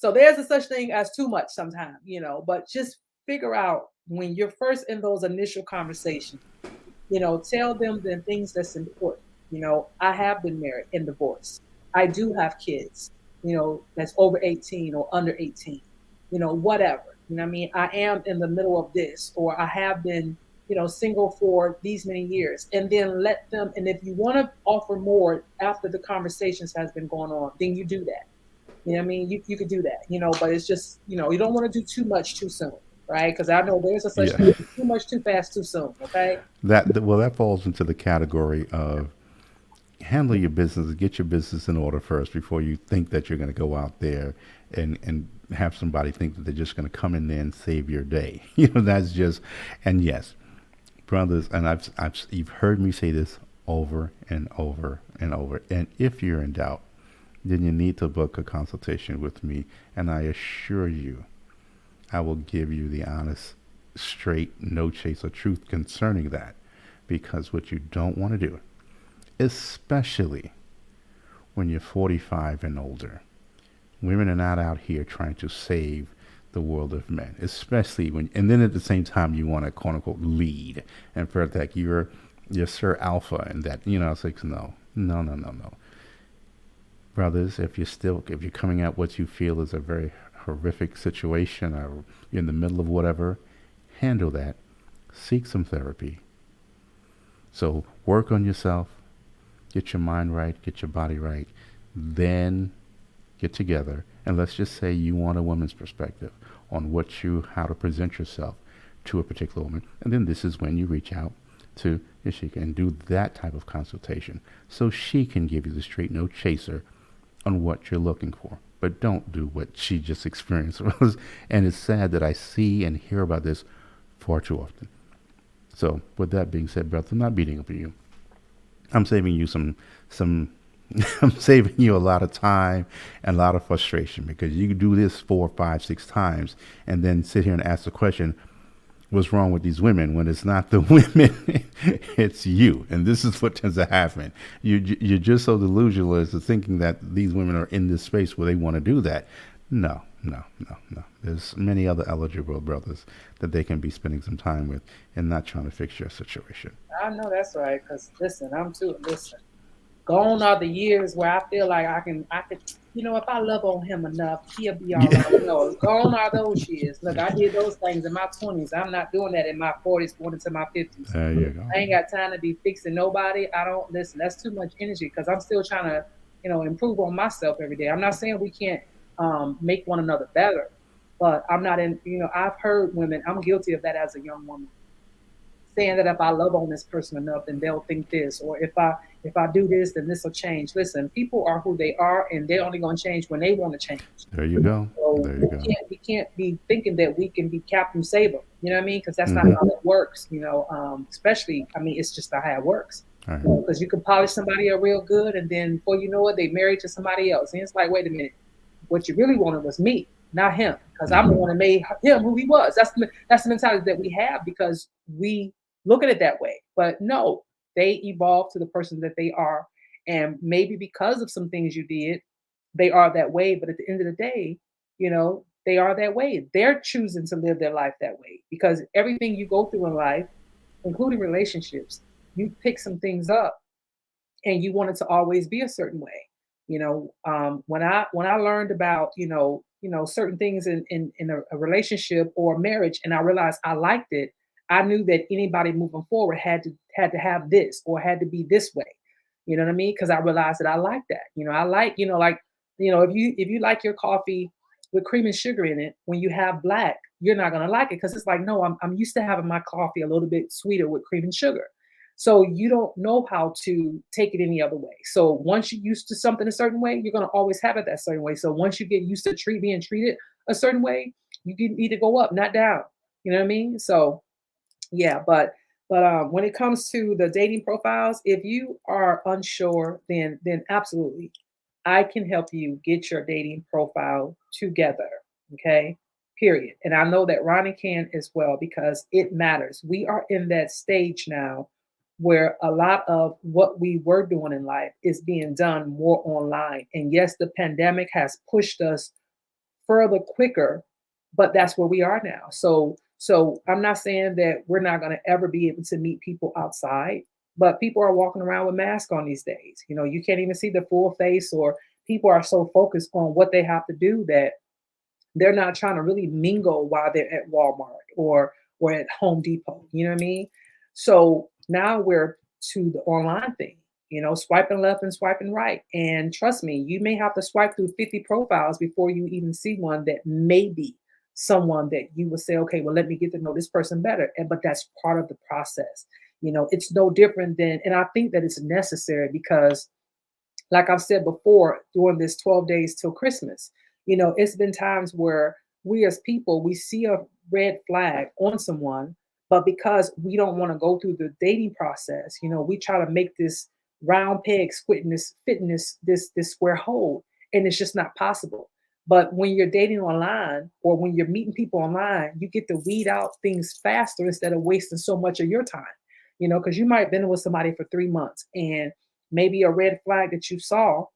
So there's a such thing as too much sometimes, but just figure out when you're first in those initial conversations, tell them the things that's important. I have been married and divorced. I do have kids, that's over 18 or under 18, whatever. I mean? I am in the middle of this, or I have been, single for these many years. And then let them, and if you want to offer more after the conversations has been going on, then you do that. I mean? You could do that, but it's just, you don't want to do too much too soon, right? Because I know there's a such Yeah. thing as too much too fast too soon, okay? That falls into the category of handle your business, get your business in order first before you think that you're going to go out there and have somebody think that they're just going to come in there and save your day. That's just, and yes, brothers, and you've heard me say this over and over and over. And if you're in doubt, then you need to book a consultation with me, and I assure you, I will give you the honest, straight, no chaser truth concerning that. Because what you don't want to do especially when you're 45 and older. Women are not out here trying to save the world of men, especially when, and then at the same time, you want to quote unquote lead and for that you're Sir Alpha and that, it's like, no, no, no, no, no. Brothers, if you're coming at what you feel is a very horrific situation or you're in the middle of whatever, handle that. Seek some therapy. So work on yourself, get your mind right, get your body right, then get together and let's just say you want a woman's perspective on how to present yourself to a particular woman. And then this is when you reach out to Yasheka and do that type of consultation so she can give you the straight no chaser on what you're looking for. But don't do what she just experienced. And it's sad that I see and hear about this far too often. So with that being said, brother, I'm not beating up on you. I'm saving you some I'm saving you a lot of time and a lot of frustration because you do this 4, 5, 6 times and then sit here and ask the question, what's wrong with these women when it's not the women, it's you. And this is what tends to happen. You're just so delusional as to thinking that these women are in this space where they want to do that. No, no, no, no. There's many other eligible brothers that they can be spending some time with and not trying to fix your situation. I know that's right. Cause listen, listen. Gone are the years where I feel like I could, if I love on him enough, he'll be all right. Gone are those years. Look, I did those things in my 20s. I'm not doing that in my 40s, going into my 50s. There you go. I ain't got time to be fixing nobody. I don't listen. That's too much energy because I'm still trying to, improve on myself every day. I'm not saying we can't make one another better, but I'm not in. I've heard women. I'm guilty of that as a young woman, saying that if I love on this person enough, then they'll think this, or if I do this, then this will change. Listen, people are who they are, and they're only going to change when they want to change. There you go. So there you go. We can't be thinking that we can be Captain Saber. You know what I mean? Because that's not how it works. Especially, it's just not how it works. Because you can polish somebody up real good, and then before you know it, they married to somebody else, and it's like, wait a minute, what you really wanted was me, not him, because I'm the one that made him who he was. That's the mentality that we have because we look at it that way. But no, they evolved to the person that they are. And maybe because of some things you did, they are that way. But at the end of the day, they are that way. They're choosing to live their life that way because everything you go through in life, including relationships, you pick some things up and you want it to always be a certain way. When I learned about, certain things in a relationship or marriage and I realized I liked it, I knew that anybody moving forward had to have this or had to be this way. You know what I mean? Because I realized that I like that. I like, if you like your coffee with cream and sugar in it, when you have black, you're not gonna like it because it's like, no, I'm used to having my coffee a little bit sweeter with cream and sugar. So you don't know how to take it any other way. So once you're used to something a certain way, you're gonna always have it that certain way. So once you get used to being treated a certain way, you need to go up, not down. You know what I mean? So yeah, but when it comes to the dating profiles, if you are unsure, then absolutely, I can help you get your dating profile together. Okay, period. And I know that Ronnie can as well because it matters. We are in that stage now where a lot of what we were doing in life is being done more online. And yes, the pandemic has pushed us further quicker, but that's where we are now. So I'm not saying that we're not going to ever be able to meet people outside, but people are walking around with masks on these days. You can't even see the full face, or people are so focused on what they have to do that they're not trying to really mingle while they're at Walmart or at Home Depot. You know what I mean? So now we're to the online thing, swiping left and swiping right. And trust me, you may have to swipe through 50 profiles before you even see one that may be someone that you would say, okay, well, let me get to know this person better. But that's part of the process. It's no different than, and I think that it's necessary because, like I've said before, during this 12 days till Christmas, it's been times where we as people, we see a red flag on someone, but because we don't want to go through the dating process, we try to make this round peg fit in this square hole, and it's just not possible. But when you're dating online or when you're meeting people online, you get to weed out things faster instead of wasting so much of your time, because you might have been with somebody for 3 months and Maybe a red flag that you saw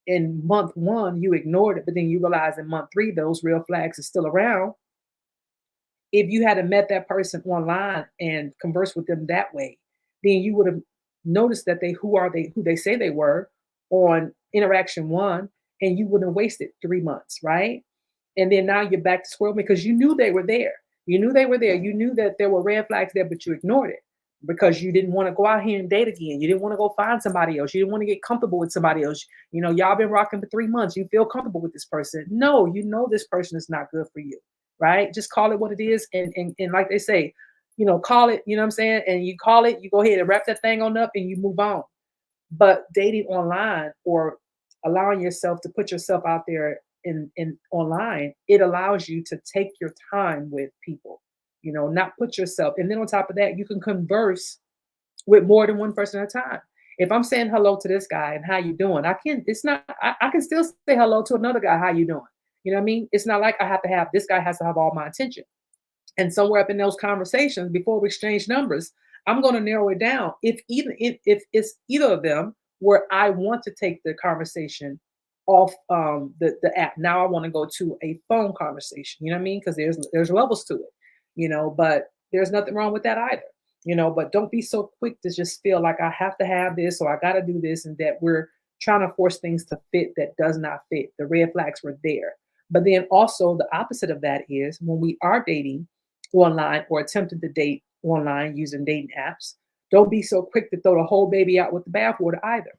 in month one, you ignored it, but then you realize in month three, those real flags are still around. If you had met that person online and conversed with them that way, then you would have noticed that who they say they were on interaction one, and you wouldn't have wasted 3 months, right? And then now you're back to square one because you knew they were there. You knew they were there. You knew that there were red flags there, but you ignored it because you didn't want to go out here and date again. You didn't want to go find somebody else. You didn't want to get comfortable with somebody else. You know, y'all been rocking for 3 months. You feel comfortable with this person. No, you know this person is not good for you, right? Just call it what it is. And like they say, call it, you know what I'm saying? And you call it, you go ahead and wrap that thing on up and you move on. But dating online or allowing yourself to put yourself out there in online, it allows you to take your time with people, not put yourself. And then on top of that, you can converse with more than one person at a time. If I'm saying hello to this guy and how you doing, I can still say hello to another guy, how you doing? You know what I mean? It's not like this guy has to have all my attention. And somewhere up in those conversations, before we exchange numbers, I'm going to narrow it down. If it's either of them where I want to take the conversation off the app. Now I want to go to a phone conversation. You know what I mean? Because there's levels to it. But there's nothing wrong with that either. But don't be so quick to just feel like I have to have this or I got to do this, and that we're trying to force things to fit that does not fit. The red flags were there. But then also the opposite of that is when we are dating online or attempting to date online using dating apps, don't be so quick to throw the whole baby out with the bathwater either.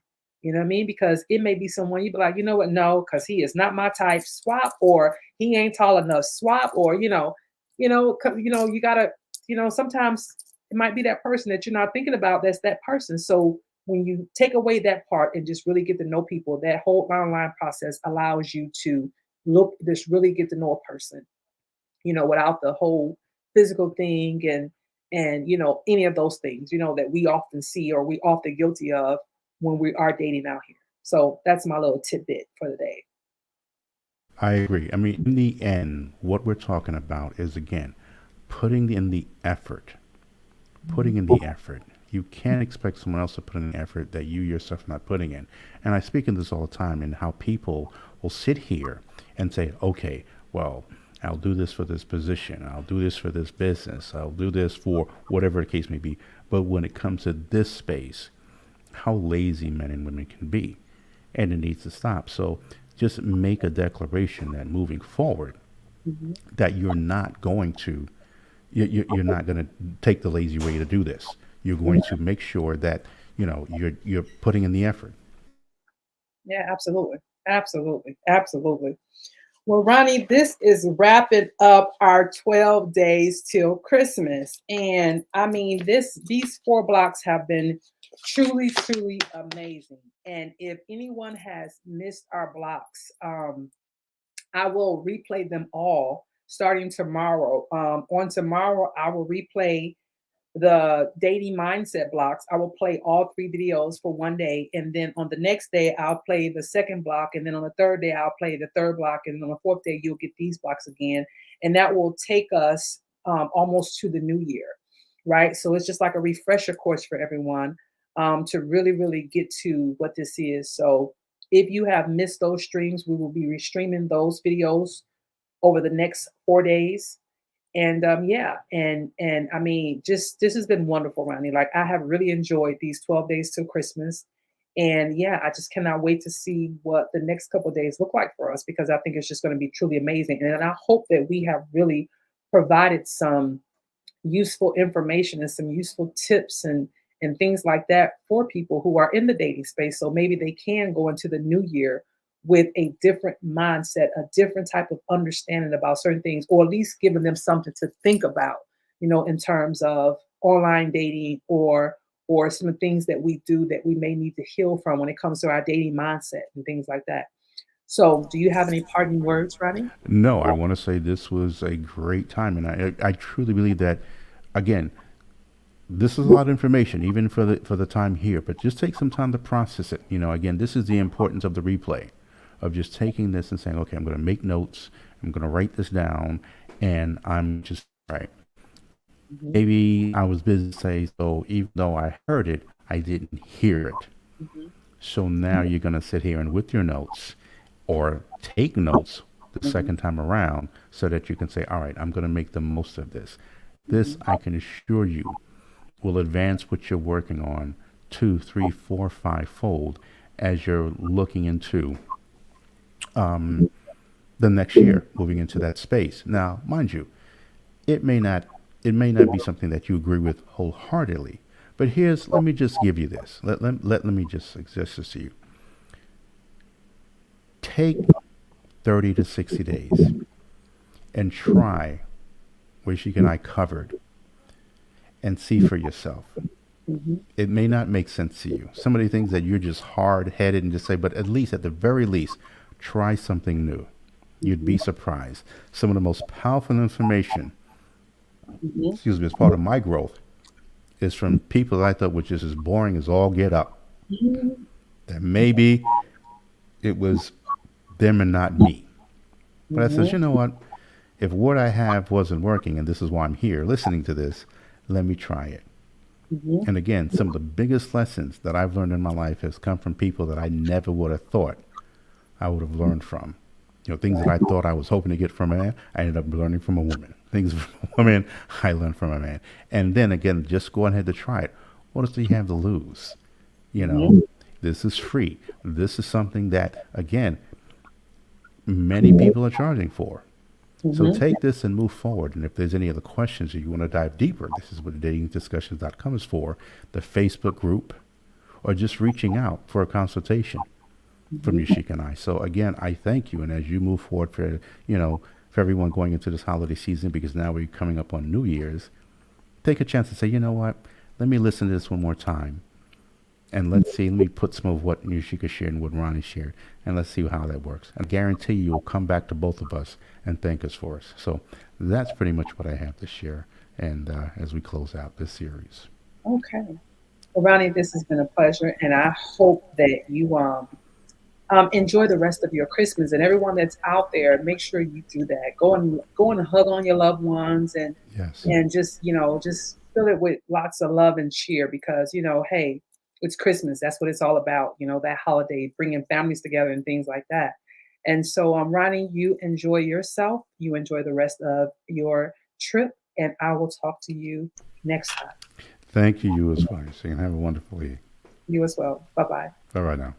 You know what I mean? Because it may be someone you be like, you know what? No, because he is not my type. Swap, or he ain't tall enough. Swap, or you gotta, sometimes it might be that person that you're not thinking about. That's that person. So when you take away that part and just really get to know people, that whole online process allows you to just really get to know a person, without the whole physical thing and any of those things, that we often see or we often guilty of when we are dating out here. So that's my little tidbit for the day. I agree. I mean, in the end, what we're talking about is again putting in the effort. Putting in the effort. You can't expect someone else to put in the effort that you yourself are not putting in. And I speak in this all the time, and how people will sit here and say, okay, well, I'll do this for this position. I'll do this for this business. I'll do this for whatever the case may be. But when it comes to this space, how lazy men and women can be. And it needs to stop. So just make a declaration that moving forward, Mm-hmm. that you're not going to you're not going to take the lazy way to do this. You're going to make sure that you're putting in the effort. Yeah, absolutely. Absolutely. Absolutely. Well, Ronnie, this is wrapping up our 12 days till Christmas. And I mean, these 4 blocks have been truly, truly amazing. And if anyone has missed our blocks, I will replay them all starting tomorrow. On tomorrow, I will replay the dating mindset blocks. I will play all 3 videos for one day. And then on the next day, I'll play the second block. And then on the third day, I'll play the third block. And on the fourth day, you'll get these blocks again. And that will take us almost to the new year, right? So it's just like a refresher course for everyone to really, really get to what this is. So if you have missed those streams, we will be restreaming those videos over the next 4 days. And yeah, and I mean, just this has been wonderful, Ronnie. Like I have really enjoyed these 12 days till Christmas. And yeah, I just cannot wait to see what the next couple of days look like for us, because I think it's just going to be truly amazing. And I hope that we have really provided some useful information and some useful tips and things like that for people who are in the dating space. So maybe they can go into the new year with a different mindset, a different type of understanding about certain things, or at least giving them something to think about, in terms of online dating or some things that we do that we may need to heal from when it comes to our dating mindset and things like that. So do you have any parting words, Ronnie? No, I want to say this was a great time, and I truly believe that. Again, this is a lot of information, even for the time here. But just take some time to process it. Again, this is the importance of the replay, of just taking this and saying, okay, I'm going to make notes. I'm going to write this down, and I'm just right. Mhm, Maybe I was busy, say, so even though I heard it, I didn't hear it. mhm. So now you're going to sit here and with your notes or take notes the Mhm. second time around so that you can say, all right, I'm going to make the most of this. This, Mhm. I can assure you, will advance what you're working on two, three, four, five fold as you're looking into um, the next year, moving into that space. Now, mind you, it may not it may not be something that you agree with wholeheartedly, but let me just give you this. Let me just suggest this to you. Take 30 to 60 days and try where she and I covered and see for yourself. Mhm. It may not make sense to you. Some of the things that you're just hard headed and just say, but at least, at the very least, try something new. You'd be Mhm. surprised. Some of the most powerful information, Mhm. excuse me, as part of my growth, is from people that I thought were just as boring as all get up. Mhm. That maybe it was them and not me. But I says, Mhm. you know what? If what I have wasn't working, and this is why I'm here listening to this, let me try it. Mhm. And again, some of the biggest lessons that I've learned in my life has come from people that I never would have thought I would have learned from. You know, things that Right. I thought I was hoping to get from a man, I ended up learning from a woman. Things from a woman, I learned from a man. And then again, just go ahead to try it. What else do you have to lose? You know, Mhm. this is free. This is something that, again, many people are charging for. So Mhm. take this and move forward. And if there's any other questions or you want to dive deeper, this is what datingdiscussions.com is for, the Facebook group, or just reaching out for a consultation from Mhm. Yashika and I. So again, I thank you. And as you move forward for, you know, for everyone going into this holiday season, because now we're coming up on New Year's, take a chance to say, you know what, let me listen to this one more time. And let's see, let me put some of what Yashika shared and what Ronnie shared, and let's see how that works. I guarantee you'll come back to both of us and thank us for us. So that's pretty much what I have to share. And as we close out this series, Okay. Well, Ronnie, this has been a pleasure, and I hope that you enjoy the rest of your Christmas. And everyone that's out there, make sure you do that. Go and hug on your loved ones, yes, and just just fill it with lots of love and cheer because hey, it's Christmas. That's what it's all about. That holiday, bringing families together and things like that. And so, Ronnie, you enjoy yourself. You enjoy the rest of your trip, and I will talk to you next time. thank you, you as well. So you can have a wonderful evening. You as well. Bye bye. All right now.